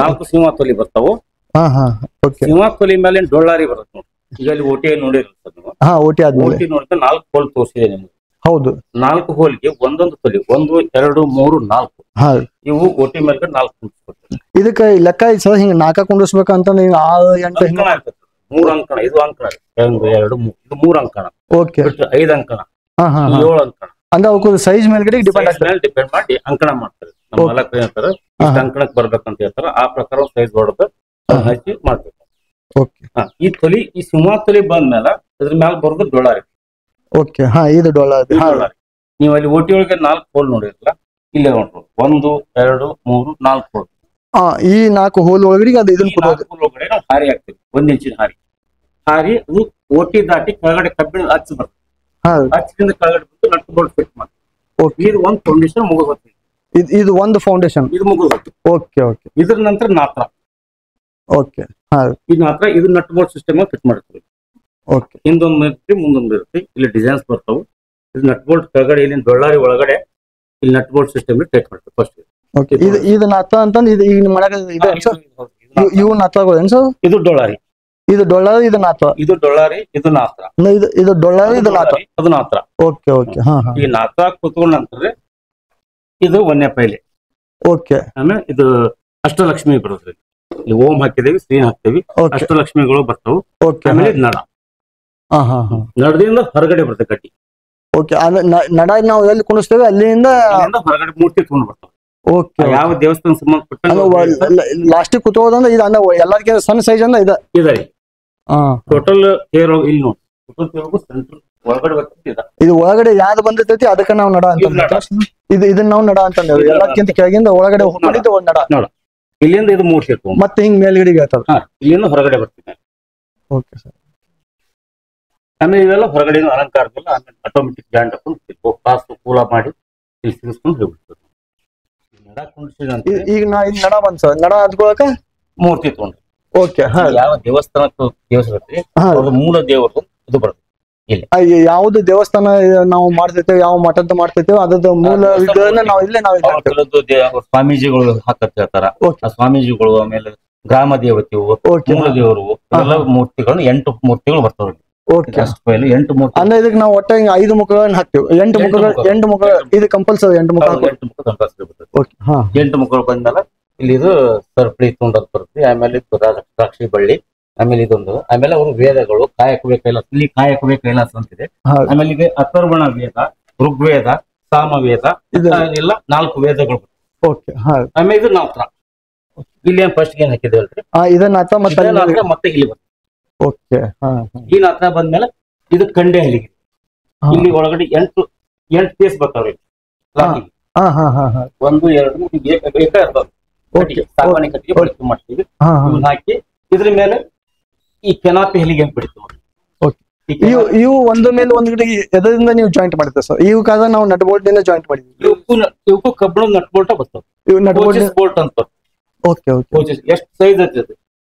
4 ಸಿಂಹಾತೋಲಿ ಬರ್ತಾವು. ಹಾ ಹಾ ಓಕೆ ಸಿಂಹಾತೋಲಿ ಮೇಲೆ ಡೊಳ್ಳಾರಿ ಬರುತ್ತೆ ನೋಡಿ. ಈಗ ಅಲ್ಲಿ ಓಟಿ ನೋಡಿರ್ತಾರೆ ನೀವು. ಹಾ ಓಟಿ ಆದ್ಮೇಲೆ ಓಟಿ ನೋಡಿದ್ರೆ 4 ಹೋಲ್ ತೋರಿಸಿದೆ ನಿಮ್ಗೆ. ಹೌದು 4 ಹೋಲ್ಗೆ ಒಂದೊಂದು ತೊಲಿ 1 2 3 4 ಹಾ ಇವು ಓಟಿ ಮೇಲೆ 4 ಕುಂಡಿಸ್ಕೊಡ್ತಾರೆ. ಇದಕ್ಕೆ ಲೆಕ್ಕ ಐತಿ ಸರ್ ಹಿಂಗ 4 ಕುಂಡಿಸ್ಬೇಕಂತ ನೀವು 6 8 ಹಿಂಗ 3 ಅಂಕಣ ಇದು ಅಂಕಣ 1 2 3 ಇದು 3 ಅಂಕಣ ಓಕೆ ಬಿಟ್ಟು 5 ಅಂಕಣ ಹಾ ಹಾ 7 ಅಂಕಣ ಅಂದ್ರೆ ಅವಕ್ಕೆ ಸೈಜ್ ಮೇಲ್ಗಡೆ ಡಿಪೆಂಡ್ ಆಗ್ತದೆ. ಡಿಪೆಂಡ್ ಮಾಡಿ ಅಂಕಣ ಮಾಡ್ತಾರೆ. ನಮ್ಮ ಮಾಲಕ್ ಹೇಳ್ತಾರೆ ಇಷ್ಟ ಅಂಕಣಕ್ಕೆ ಬರ್ಬೇಕಂತ ಹೇಳ್ತಾರೆ. ಆ ಪ್ರಕಾರ ಸೈಜ್ ಹೊಡೆದು ಹಚ್ಚಿ ಮಾಡ್ಬೇಕು. ಓಕೆ ಈ ತೊಲಿ ಈ ಸಿಂಹಾತೊಲಿ ಬಂದ್ಮೇಲೆ ಅದ್ರ ಮ್ಯಾಲ ಬರೋದು ಡೊಳ್ಳಾರಿ. ಓಕೆ ಹಾ ಇದು ಡೊಳ್ಳಾರಿ. ನೀವು ಅಲ್ಲಿ ಓಟಿ ಒಳಗೆ 4 ಹೋಲ್ ನೋಡಿರಲ್ಲ, ಇಲ್ಲೇ ನೋಡ್ರಿ 1 2 3 4 ಹೋಲ್. ಈ 4 ಹೋಲ್ ಒಳಗಡೆ ಅದು ಇದನ್ನ ಕೊಡೋದು. ಒಳಗಡೆ ನಾವು ಹಾರಿ ಹಾಕ್ತೀವಿ 1 ಇಂಚಿನ ಹಾರಿ ಅದು ಓಟಿ ದಾಟಿ ಕೆಳಗಡೆ ಕಬ್ಬಿಣ ಹಚ್ಚ ಬರ್ತದೆ. ಹಚ್ಚಿನಿಂದ ಕೆಳಗಡೆ ಬಂದು ನಟ್ ಬೋಲ್ಟ್ ಫಿಟ್ ಮಾಡಿ ಇದು ಒಂದು ಫೌಂಡೇಶನ್ ಮುಗಿದು ಇದು ಒಂದು ಫೌಂಡೇಶನ್ ಇದು ಮುಗಿದು. ಓಕೆ ಓಕೆ ಇದ್ರ ನಂತರ ನಾತ್ರ. ಓಕೆ ಹಾ ಈ ನಾತ್ರ ಇದು ನಟ್ ಬೋಲ್ಟ್ ಸಿಸ್ಟಮ್ ಫಿಟ್ ಮಾಡಿರ್ತೀವಿ. ಓಕೆ ಹಿಂದೊಂದು ಇರುತ್ತೆ ಮುಂದೊಂದು ಇರುತ್ತೆ. ಇಲ್ಲಿ ಡಿಸೈನ್ಸ್ ಬರ್ತಾವು. ಇದು ನಟ್ ಬೋಲ್ಟ್ ಕೆಳಗಡೆ ಇಲ್ಲಿ ಡೊಳ್ಳಾರಿ ಒಳಗಡೆ ಇಲ್ಲಿ ನಟ್ ಬೋಲ್ಟ್ ಸಿಸ್ಟಮ್ ಟೈಟ್ ಮಾಡ್ತೀವಿ ಫಸ್ಟ್. ಓಕೆ ಇದು ನಾತ್ರ ಅಂತಂದ್ರೆ ಇದು ಈಗ ಮಾಡಕ ಇದೆ ಸರ್. ಇವು ನಾತ್ರಗಳು ಏನ್ ಸರ್? ಇದು ಡೊಳ್ಳಾರಿ, ಇದು ಡೊಳ್ಳಾರಿ, ಇದು ನಾತ್ರ. ಇದು ಡೊಳ್ಳಾರಿ, ಇದು ನಾತ್ರ. ಇದು ಡೊಳ್ಳಾರಿ, ಇದು ನಾತ್ರ, ಅದು ನಾತ್ರ. ಓಕೆ ಓಕೆ ಹಾ ಹಾ. ಈ ನಾತ್ರ ಕುತ್ಕೊಂಡ ನಂತರ ಇದು 1ನೇ ಪೈಲೆ. ಓಕೆ ಆಮೇಲೆ ಇದು ಅಷ್ಟಲಕ್ಷ್ಮಿ ಬರುತ್ತೆ. ಇಲ್ಲಿ ಓಂ ಹಾಕಿದೇವಿ, ಶ್ರೀ ಹಾಕ್ತೇವಿ, ಅಷ್ಟಲಕ್ಷ್ಮಿಗಳು ಬರ್ತಾವು. ಆಮೇಲೆ ಇದು ನಡ. ಹಾ ಹಾ ಹಾ. ನಡದಿಂದ ಹೊರಗಡೆ ಬರುತ್ತೆ ಕಟ್ಟಿ. ಓಕೆ ನಡ ನಾವು ಎಲ್ಲಿ ಕುಣಿಸ್ತೇವೆ ಅಲ್ಲಿಂದ ಹೊರಗಡೆ ಮೂರ್ತಿ ತಗೊಂಡು ಬರ್ತಾವೆ. ಓಕೆ ಯಾವ ದೇವಸ್ಥಾನ ಸಂಬಂಧಪಟ್ಟ ಲಾಸ್ಟಿಗೆ ಕುತ್ಕೋದಂದ್ರೆ ಇದು ಅಂದ್ರೆ ಎಲ್ಲರಿಗಿಂತ ಸಣ್ಣ ಸೈಜ್ ಅಂದ್ರೆ ಇದೆ. ಟೋಟಲ್ ತೇರ್ ಇಲ್ಲಿ ನೋಡಿ, ಟೋಟಲ್ ತೇರ್ಗೂ ಸೆಂಟ್ರ್ ಒಳಗಡೆ ಬರ್ತಿದ್ದ. ಇದು ಒಳಗಡೆ ಯಾವ್ದು ಬಂದಿರ್ತೈತಿ ಅದಕ್ಕೆ ನಾವು ನಡ ಅಂತ ಇದನ್ನ ನಾವು ನಡ ಅಂತಂದೇವೆ. ಎಲ್ಲಕ್ಕಿಂತ ಕೆಳಗಿಂದ ಒಳಗಡೆ ಮಾಡಿದ್ದು ಒಂದು ನಡ. ನೋಡ ಇಲ್ಲಿಂದ ಇದು ಮೂರ್ತಿ ಇರ್ತದೆ, ಮತ್ತೆ ಹಿಂಗ್ ಮೇಲ್ಗಡೆಗೆ ಹೇಳ್ತಾರೆ. ಇಲ್ಲಿಂದ ಹೊರಗಡೆ ಬರ್ತೀನಿ. Okay sir. ಆಮೇಲೆ ಇವೆಲ್ಲ ಹೊರಗಡೆ ಅಲಂಕಾರದಲ್ಲ. ಆಮೇಲೆ ಆಟೋಮೆಟಿಕ್ ಬ್ಯಾಂಡ್ ಹಾಕೊಂಡು ಕಾಸು ಕೂಲ ಮಾಡಿ ಇಲ್ಲಿ ಸಿಗಿಸ್ಕೊಂಡು ಹೋಗ್ಬಿಡ್ತದೆ. ಈಗ ನಾ ಇದು ನಡ ಬಂದ್ ಸರ್, ನಡ ಹಚ್ಕೊಳಕ ಮೂರ್ತಿ ತಗೊಂಡ್ರಿ. ಓಕೆ ಯಾವ ದೇವಸ್ಥಾನಕ್ಕೆ ದೇವಸ್ಥಾನ ಮೂಲ ದೇವರು ಇದು ಬರುತ್ತೆ. ಯಾವ್ದು ದೇವಸ್ಥಾನ ನಾವು ಮಾಡ್ತೇವೆ, ಯಾವ ಮಠದ ಮಾಡ್ತೇವೆ ಅದ್ರದ್ದು ಮೂಲ ವಿಗ್ರಹನ ನಾವು ಇಲ್ಲೇ ನಾವು ಸ್ವಾಮೀಜಿಗಳು ಹಾಕತ್ ಹೇಳ್ತಾರ. ಆ ಸ್ವಾಮೀಜಿಗಳು ಆಮೇಲೆ ಗ್ರಾಮ ದೇವತೆವು, ಮೂಲ ದೇವರು ಎಲ್ಲ ಮೂರ್ತಿಗಳು 8 ಮೂರ್ತಿಗಳು ಬರ್ತಾವ. ಓಕೆ 8 ಮೂರ್ತಿ ಅಂದ್ರೆ ಇದಕ್ಕೆ ನಾವು ಒಟ್ಟ 5 ಮುಖಗಳನ್ನ ಹಾಕ್ತಿವಿ. 8 ಮುಖ ಇದು ಕಂಪಲ್ಸರಿ 8 ಮುಖ ಕಂಪಲ್ಸರಿ ಬರ್ತದೆ. 8 ಮುಖಗಳು ಬಂದ್ಮೇಲೆ ಇಲ್ಲಿ ಇದು ಸರ್ಪಳಿ ತುಂಡದ್ ಬರುತ್ತೆ. ಆಮೇಲೆ ದ್ರಾಕ್ಷಿ ಬಳ್ಳಿ, ಆಮೇಲೆ ಇದೊಂದು, ಆಮೇಲೆ ಅವರು ವೇದಗಳು ಕಾಯಕವೇ ಕೈಲಾಸ, ಇಲ್ಲಿ ಕಾಯಕವೇ ಕೈಲಾಸ ಅಂತಿದೆ. ಆಮೇಲೆ ಇದೆ ಅಥರ್ವಣ ವೇದ, ಋಗ್ವೇದ, ಸಾಮವೇದ, ಎಲ್ಲ 4 ವೇದಗಳು. ಓಕೆ ಆಮೇಲೆ ಇದು ನಾತ್ರ. ಇಲ್ಲಿ ಏನ್ ಫಸ್ಟ್ ಏನ್ ಹಾಕಿದೇವಲ್ರಿ ಇದನ್ನ ಮತ್ತೆ ಇಲ್ಲಿ ಬರ್ತದೆ. ಓಕೆ ಈ ನಾತ್ರ ಬಂದ್ಮೇಲೆ ಇದು ಕಂಡೆ ಹಲಿಗೆ. ಇಲ್ಲಿ ಒಳಗಡೆ 8 ಪೀಸ್ ಬರ್ತಾವ್ರಿ. 1 2 3 ಸಾಗವಾಣಿ ಕಟ್ಟಿಗೆ ಬಳಕೆ ಮಾಡ್ತೀವಿ. ಹಾಕಿ ಇದ್ರ ಮೇಲೆ ಈ ಕೆನಾಪಿ ಹಲಿಗೆ ಅಂತ ಬಿಡ್ತೀವಿ. ಇವು ಒಂದ್ರ ಮೇಲೆ ಒಂದ್ ಕಡೆಗೆ ಎದರಿಂದ ನೀವು ಜಾಯಿಂಟ್ ಮಾಡ್ತೇವೆ ಸರ್? ಇವು ಕಾದ ನಾವು ನಟ್ ಬೋಲ್ಟ್ ನಿಂದ ಜಾಯಿಂಟ್ ಮಾಡಿದ್ವಿ. ಇವಕ್ಕೂ ಕಬ್ಬಿಣ ನಟ್ ಬೋಲ್ಟ್ ಬರ್ತಾವ. ಇವು ನಟ್ ಬೋಲ್ಟ್ ಅಂತ. Okay okay. ಎಷ್ಟು ಸೈಜ್ ಐತಿ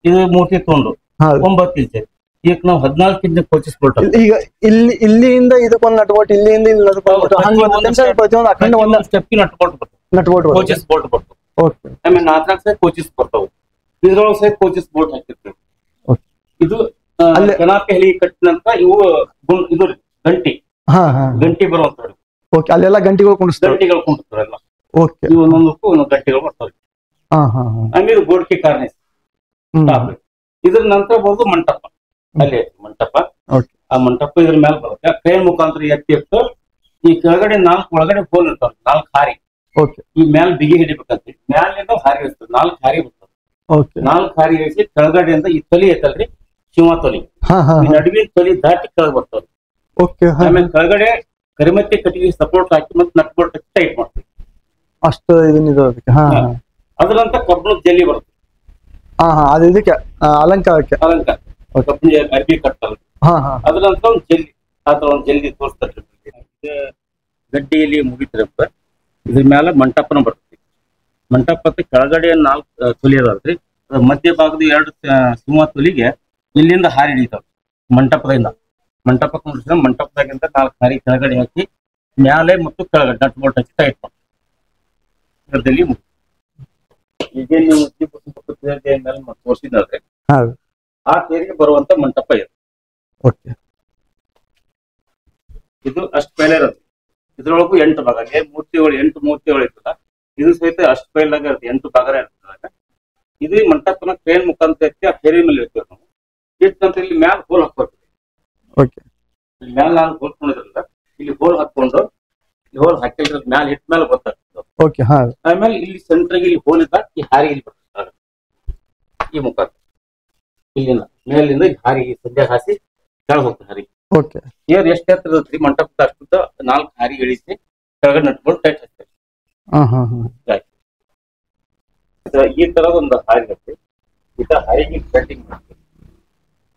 ಇದು ಮೂರ್ತಿ ತಗೊಂಡು 9 ಇಂಚ್. ಈಗ ನಾವು 14 ಇಂಚ್ ಕೋಚಿಸ್ ಬೋಲ್ಟ್. ಈಗ ಇಲ್ಲಿಂದ ಇದಕ್ಕೊಂದು ನಟ್ ಬೋಲ್ಟ್, ಇಲ್ಲಿಂದ ಇಲ್ಲಿ ನಟ್ ಬೋಲ್ಟ್, ಅಖಂಡ ಒಂದು ಸ್ಟೆಪ್ ನಟ್ ಬೋಲ್ಟ್ ಬರ್ತದೆ. ನಟ್ ಬೋಲ್ಟ್ ಕೋಚಿಸ್ ಬೋಲ್ಟ್ ಬರ್ತದೆ. ಓಕೆ. ಆಮೇಲೆ 4 ಸೈಡ್ ಕೋಚಿಸ್ ಬರ್ತಾವ. ಇದ್ರೊಳಗೆ ಸೈಡ್ ಕೋಚಿಸ್ ಬೋಲ್ಟ್ ಹಾಕಿರ್ತೀವಿ. ಇದು ಕೆನಾಪಿ ಹಲಿ ಕಟ್ಟಿದ ನಂತರ ಇವು ಇದು ಗಂಟಿ ಬರುವಂತ. ಓಕೆ. ಅಲ್ಲೆಲ್ಲ ಗಂಟಿಗಳು ಕುಣಿಸ್ತಾರೆ. ಗಂಟಿಗಳು ಕುಣಿಸ್ತಾರಲ್ಲ. ಓಕೆ. ಇವು ಒಂದೊಂದಕ್ಕೂ ಒಂದೊಂದು ಗಂಟಿಗಳು ಬರ್ತವೆ. ಆಮೇಲೆ ಗೋಡ್ಕಿ ಕಾರ್ನೆಸ್. ಇದ್ರ ನಂತರ ಬರೋದು ಮಂಟಪ. ಅಲ್ಲಿ ಮಂಟಪ. ಆ ಮಂಟಪ ಇದ್ರ ಮೇಲೆ ಬರುತ್ತೆ. ಕ್ರೇನ್ ಮುಖಾಂತರ ಎತ್ತಿಟ್ಟು ಈ ಕೆಳಗಡೆ 4 ಒಳಗಡೆ ಹೋಲ್ ಇರ್ತಾವ, 4 ಹಾರಿ. ಈ ಮ್ಯಾಲ ಬಿಗಿ ಹಿಡಿಬೇಕಂತ ಮ್ಯಾಲಿಂದ ಹಾರಿ ಇರ್ತದೆ. 4 ಹಾರಿ ಬರ್ತದೆ. ಓಕೆ 4 ಹಾರಿ ಇಳಿಸಿ ಕೆಳಗಡೆಯಿಂದ ಈ ತೊಲಿ ಐತಲ್ರಿ ಶಿವ ತೊಲಿ ಹಾ ಹಾ ಈ ನಡುವಿನ ತೊಲಿ ದಾಟಿ ಕೆಳಗೆ ಬರ್ತವ್ರಿ. ಓಕೆ ಆಮೇಲೆ ಕೆಳಗಡೆ ಕರಿಮತ್ತಿ ಕಟ್ಟಿಗೆ ಸಪೋರ್ಟ್ ಹಾಕಿ ಮತ್ತೆ ನಟ್ ಬೋಲ್ಟ್ ಹಚ್ಚಿ ಟೈಟ್ ಮಾಡ್ತೀವಿ. ಅಷ್ಟು ಇದನ್ನ ಅದಕ್ಕೆ ಹಾ ಹಾ ಅದ್ರಂತ ಕಬ್ಬಣದ ಜಲ್ಲಿ ಬರುತ್ತೆ. ಹಾ ಹಾ ಅದು ಇದಕ್ಕೆ ಅಲಂಕಾರಕ್ಕೆ ಅಲಂಕಾರ ಕಬ್ಬಣ ಅರ್ಬಿ ಕಟ್ಟಲ್ಲ ಹಾ ಹಾ ಅದ್ರಂತ ಒಂದು ಜಲ್ಲಿ ಆತರ ಒಂದು ಜಲ್ಲಿ ತೋರಿಸ್ತಾರೆ. ಗಡ್ಡಿಯಲ್ಲಿ ಮುಗಿತ್ರಪ್ಪ ಇದ್ರ ಮೇಲೆ ಮಂಟಪನ ಬರ್ತೈತಿ. ಮಂಟಪದ ಕೆಳಗಡೆ 4 ತೊಲಿ ಅದಾವ್ರಿ. ಮಧ್ಯ ಭಾಗದ 2 ಸಿಂಹ ತೊಲಿಗೆ ಇಲ್ಲಿಂದ ಹಾರಿ ಹಿಡಿತಾವ. ಮಂಟಪಕ್ಕೆ ಮುಗಿಸಿದ್ರೆ ಮಂಟಪದಾಗಿಂದ 4 ಹಾರಿ ಕೆಳಗಡೆ ಹಾಕಿ ಮ್ಯಾಲೆ ಮತ್ತು ಕೆಳಗಡೆ ನಟ್ ಬೋಲ್ಟ್ ಹಚ್ಚಿ ಟೈಟ್ ಮಾಡ್ತೀವಿ. ಈಗ ನೀವು ಮೇಲೆ ತೋರಿಸಿದ್ರೆ ಆ ತೇರಿಗೆ ಬರುವಂತ ಮಂಟಪ ಇದು. ಓಕೆ ಇದು ಅಷ್ಟು ಪೈಲೆ ಇರುತ್ತೆ. ಇದ್ರೊಳಗೂ 8 ಭಾಗ ಮೂರ್ತಿಗಳು 8 ಮೂರ್ತಿಗಳು ಇರ್ತದ. ಇದು ಸಹಿತ ಅಷ್ಟು ಪೈಲಾಗ ಇರುತ್ತೆ, 8 ಭಾಗ ಇರ್ತದಾಗ. ಇದು ಮಂಟಪನ ಕ್ರೇನ್ ಮುಖಾಂತರ ಎತ್ತಿ ಆ ಕೆರೆ ಮೇಲೆ ಇರ್ತೀವಿ ನಾವು. ಇಟ್ಟಂತ ಇಲ್ಲಿ ಮ್ಯಾಲ ಹೋಲ್ ಹಾಕ್ಕೊಳ್ತೀವಿ. ಓಕೆ ಇಲ್ಲಿ ಮ್ಯಾಲ ನಾನು ಹೋಲ್ಕೊಂಡಿದ್ರಲ್ಲ ಇಲ್ಲಿ ಹೋಲ್ ಹಾಕೊಂಡು ಇಲ್ಲಿ ಹೋಲ್ ಹಾಕಿದ್ರೆ ಮ್ಯಾಲ ಹಿಟ್ ಮೇಲೆ ಗೊತ್ತಾಗ್ತದೆ. ಓಕೆ ಹಾ ಆಮೇಲೆ ಇಲ್ಲಿ ಸೆಂಟ್ರಿಗೆ ಇಲ್ಲಿ ಹೋಲ್ ಇದ್ದಾಗ ಈ ಹಾರಿ ಇಲ್ಲಿ ಬರ್ತದೆ. ಈ ಮುಖಾಂತರ ಇಲ್ಲಿಂದ ಮೇಲಿಂದ ಹಾರಿ ಸದ್ಯ ಹಾಸಿ ಕೆಳಗೆ ಹೋಗ್ತದೆ ಹಾರಿ. ಓಕೆ ಏರ್ ಎಷ್ಟು ಎತ್ತರ ಇರುತ್ತೆ ಮಂಟಪದ ಅಷ್ಟು 4 ಹಾರಿ ಇಳಿಸಿ ಕೆಳಗಡೆ ನಟ್ಕೊಂಡು ಟೈಟ್ ಹಾಕ್ತಾರೆ. ಹಾ ಹಾ ಹಾ ಈ ತರದ ಒಂದು ಹಾರಿ ಇರುತ್ತೆ. ಈ ತರ ಹಾರಿಗೆ ಕಟಿಂಗ್ ಮಾಡ್ತೀವಿ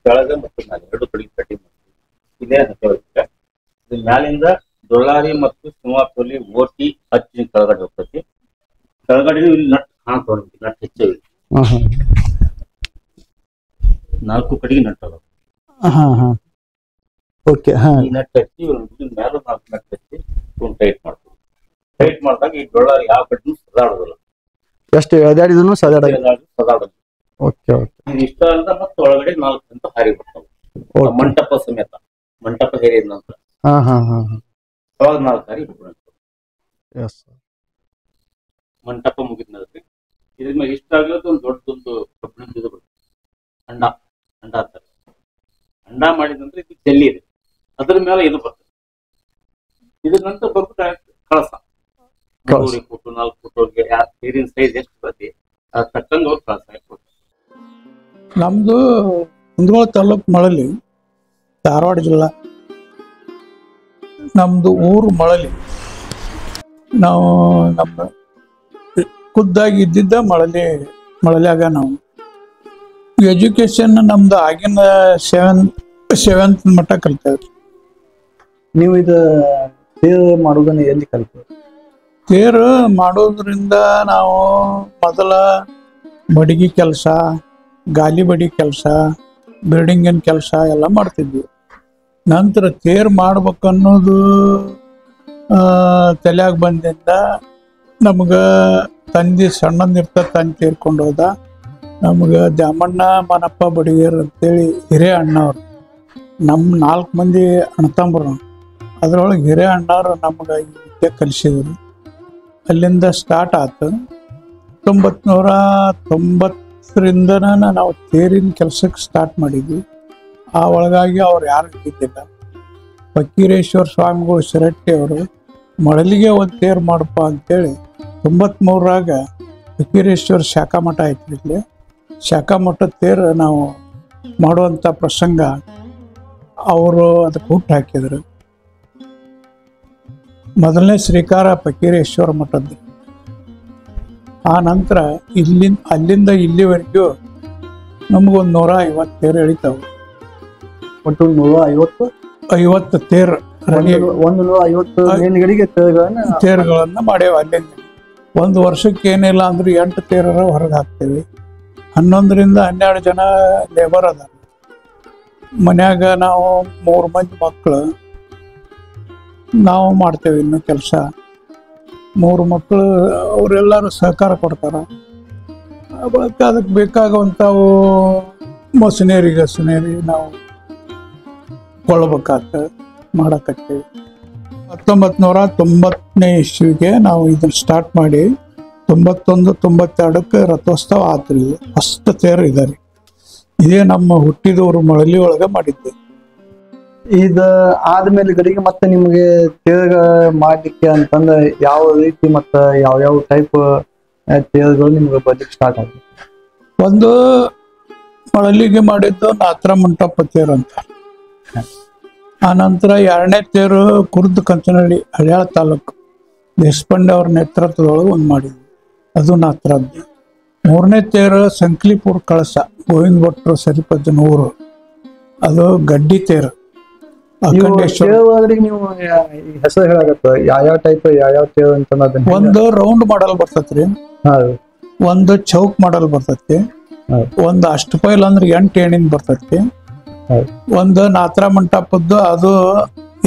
ಕೆಳಗೆ ಮತ್ತು ಮೇಲೆ 2 ಕಡೆಗೆ ಕಟಿಂಗ್ ಮಾಡ್ತೀವಿ. ಇದೇ ಹಾಕಿರುತ್ತೆ. ಇದು ಮ್ಯಾಲಿಂದ ಡೊಳ್ಳಾರಿ ಮತ್ತು ಸಿಂಹ ತೊಲಿ ಓಟಿ ಹಚ್ಚಿ ಕೆಳಗಡೆ ಹೋಗ್ತೈತಿ. ಕೆಳಗಡೆ ಇಲ್ಲಿ ನಟ್ ಕಾಣ್ತವೆ, ನಟ್ ಹೆಚ್ಚಿವೆ. 4 ಕಡೆಗೆ ನಟ್ ಅದಾವ. ಹಾ ಹಾ ಓಕೆ ಹಾ ಈ ನಟ್ ಹಚ್ಚಿ ಮೇಲೆ 4 ನಟ್ ಹಚ್ಚಿ ಟೈಟ್ ಮಾಡ್ತೀವಿ. ಟೈಟ್ ಮಾಡಿದಾಗ ಈ ಡೊಳ್ಳಾರಿ ಯಾವ ಕಡೆ ಸದಾಡೋದಿಲ್ಲ. ಎಷ್ಟು ಎಳೆದಾಡಿದ್ರು ಸದಾಡೋದಿಲ್ಲ. ಓಕೆ ಓಕೆ ಇದು ಇಷ್ಟ ಅಂತ ಮತ್ತೆ ಒಳಗಡೆ 4 ಅಂತ ಹಾರಿ ಬರ್ತಾವೆ. ಮಂಟಪ ಸಮೇತ ಮಂಟಪ ಹೇರಿದ ನಂತರ ಹಾ ಹಾ ಹಾ ಅವಾಗ 4 ಹಾರಿ ಎಸ್ ಮಂಟಪ ಮುಗಿದ್ಮೇಲೆ ಇದ್ರ ಮೇಲೆ ಇಷ್ಟ ಆಗ್ಲದ ಒಂದು ದೊಡ್ಡದೊಂದು ಕಬ್ಬಿಣದ ಇದು ಬರುತ್ತೆ. ಅಂಡ ಅಂತಾರೆ. ಅಂಡ ಮಾಡಿದಂದ್ರೆ ಇದು ಜಲ್ಲಿ ಇದೆ, ಅದ್ರ ಮೇಲೆ ಇದು ಬರ್ತದೆ. ಇದ್ರ ನಂತರ ಬರ್ಬಿಟ್ಟು ಕಳಸ 3 ಫುಟ್ 4 ಫುಟ್ ನೀರಿನ ಸೈಜ್ ಎಷ್ಟು ಬರ್ತದೆ ಅದ್ ತಕ್ಕಂಗೆ ಹೋಗಿ ಕಳಸ ಹಾಕ್ಬೋದು. ನಮ್ದು ಕುಂದಗೋಳ ತಾಲೂಕು ಮಳಲಿ, ಧಾರವಾಡ ಜಿಲ್ಲಾ. ನಮ್ದು ಊರು ಮಳಲಿ. ನಾವು ನಮ್ಮ ಖುದ್ದಾಗಿ ಇದ್ದಿದ್ದ ಮಳಲ್ಯಾಗ ನಾವು ಎಜುಕೇಶನ್ ನಮ್ದು ಆಗಿನ 7th ಮಟ್ಟ ಕಲ್ತೇವೆ. ನೀವು ಇದು ತೇರು ಮಾಡೋದನ್ನ ಎಲ್ಲಿ ಕಲ್ತು? ತೇರು ಮಾಡೋದ್ರಿಂದ ನಾವು ಮೊದಲ ಬಡಿಗೆ ಕೆಲಸ, ಗಾಲಿ ಬಡಿ ಕೆಲಸ, ಬಿಲ್ಡಿಂಗಿನ ಕೆಲಸ ಎಲ್ಲ ಮಾಡ್ತಿದ್ವಿ. ನಂತರ ತೇರು ಮಾಡ್ಬೇಕನ್ನೋದು ತಲೆಯಾಗ ಬಂದಿಂದ ನಮ್ಗೆ ತಂದೆ ಸಣ್ಣಂದಿರ್ತ ತಂದೆ ತೀರ್ಕೊಂಡು ಹೋದ. ನಮ್ಗೆ ದ್ಯಾಮಣ್ಣ ಮನಪ್ಪ ಬಡಿಗೇರ್ ಅಂತೇಳಿ ಹಿರೇ ಅಣ್ಣವ್ರು, ನಮ್ಮ 4 ಮಂದಿ ಅಣ್ಣತಂಬರು. ಅದ್ರೊಳಗೆ ಹಿರೇ ಅಣ್ಣವ್ರು ನಮ್ಗೆ ಈ ವಿದ್ಯೆ ಕಲಿಸಿದ್ರು. ಅಲ್ಲಿಂದ ಸ್ಟಾರ್ಟ್ ಆಯ್ತು. 1990ರಿಂದ ನಾವು ತೇರಿನ ಕೆಲಸಕ್ಕೆ ಸ್ಟಾರ್ಟ್ ಮಾಡಿದ್ವಿ. ಆ ಒಳಗಾಗಿ ಅವ್ರು ಯಾರು ಇದ್ದಿದ್ದಿಲ್ಲ. ಫಕೀರೇಶ್ವರ ಸ್ವಾಮಿಗಳು ಶಿರಟ್ಟಿ ಅವರು ಮಳಲಿಗೆ ಒಂದು ತೇರು ಮಾಡಪ್ಪ ಅಂತೇಳಿ 93ರಾಗ ಫಕೀರೇಶ್ವರ ಶಾಖಾ ಮಠ ಐತ್ರಿ ಇಲ್ಲಿ. ಶಾಖಾ ಮಠದ ತೇರು ನಾವು ಮಾಡುವಂಥ ಪ್ರಸಂಗ ಅವರು ಅದಕ್ಕೆ ಹುಟ್ಟು ಹಾಕಿದ್ರು. ಮೊದಲನೇ ಶ್ರೀಕಾರ ಫಕೀರೇಶ್ವರ ಮಠದ್ದು. ಆ ನಂತರ ಅಲ್ಲಿಂದ ಇಲ್ಲಿವರೆಗೂ ನಮಗೊಂದು 150 ತೇರು ಎಳಿತಾವೆ. ಒಟ್ಟು 150 ತೇರು ರೆಡಿ, 150 ಮೇಲ್ಗಡೆಗೆ ತೇರುಗಳನ್ನ ಮಾಡೇವೆ. ಅಲ್ಲಿಂದ ಒಂದು ವರ್ಷಕ್ಕೆ ಏನಿಲ್ಲ ಅಂದ್ರೆ 8 ತೇರರ ಹೊರಗೆ ಹಾಕ್ತೇವೆ. 11ರಿಂದ 12 ಜನ ಲೇಬರ್ ಅದ. ಮನ್ಯಾಗ ನಾವು 3 ಮಂದಿ ಮಕ್ಕಳು ನಾವು ಮಾಡ್ತೇವೆ ಇನ್ನು ಕೆಲಸ. 3 ಮಕ್ಕಳು ಅವರೆಲ್ಲರೂ ಸಹಕಾರ ಕೊಡ್ತಾರ. ಅದಕ್ಕೆ ಬೇಕಾಗುವಂಥವು ಮಷಿನರಿ ನಾವು ಕೊಳ್ಳಬೇಕಾಗ್ತದೆ, ಮಾಡಕತ್ತೀವಿ. 1990ನೇ ಇಸ್ವಿಗೆ ನಾವು ಇದನ್ನ ಸ್ಟಾರ್ಟ್ ಮಾಡಿ 91-92ಕ್ಕೆ ರಥೋತ್ಸವ ಆತ್ರಿ. ಫಸ್ಟ್ ತೇರು ಇದಾರೆ. ಇದೇ ನಮ್ಮ ಹುಟ್ಟಿದವರು ಮಳಲಿ ಒಳಗೆ ಮಾಡಿದ್ದೆ. ಇದು ಆದ್ಮೇಲೆ ಗಡಿಗೆ ಮತ್ತೆ ನಿಮ್ಗೆ ತೇರು ಮಾಡ್ಲಿಕ್ಕೆ ಅಂತಂದ್ರೆ ಯಾವ ರೀತಿ ಮತ್ತೆ ಯಾವ ಟೈಪ್ ತೇರುಗಳು ನಿಮ್ಗೆ ಬರ್ಲಿಕ್ಕೆ ಸ್ಟಾರ್ಟ್ ಆಗುತ್ತೆ? ಒಂದು ಮಳಲಿಗೆ ಮಾಡಿದ್ದು ನಾತ್ರ ಮಂಟಪ ತೇರು ಅಂತ. ಆನಂತರ 2ನೇ ತೇರು ಕುರ್ದು ಕಂಚನಹಳ್ಳಿ ಹಳ್ಯಾಳ ತಾಲೂಕು ದೇಶಪಾಂಡೆ ಅವ್ರ ನೇತೃತ್ವದೊಳಗೆ ಒಂದು ಮಾಡಿದ್ವಿ, ಅದು ನಾತ್ರದ್ದು. 3ನೇ ತೇರು ಸಂಕ್ಲಿಪುರ ಕಳಸ ಗೋವಿಂದ ಭಟ್ರು ಸರಿಪಜ್ಜನ ಊರು, ಅದು ಗಡ್ಡಿ ತೇರು ಅಖಂಡೇಶ್ವರ. ನೀವು ಹೆಸರು ಹೇಳಾಗತ್ತ ಯಾವ ಟೈಪ್ ಯಾವ ತೇರು ಅಂತ ಅನ್ನೋದನ್ನ ಒಂದು ರೌಂಡ್ ಮಾಡಲ್ ಬರ್ತೈತ್ರಿ, ಒಂದು ಚೌಕ್ ಮಾಡಲ್ ಬರ್ತೈತಿ, ಒಂದು ಅಷ್ಟಪೈಲ್ ಅಂದ್ರೆ 8 ಎಣಿಂದ ಬರ್ತೈತಿ, ಒಂದು ನಾತ್ರ ಮಂಟಪದ್ದು ಅದು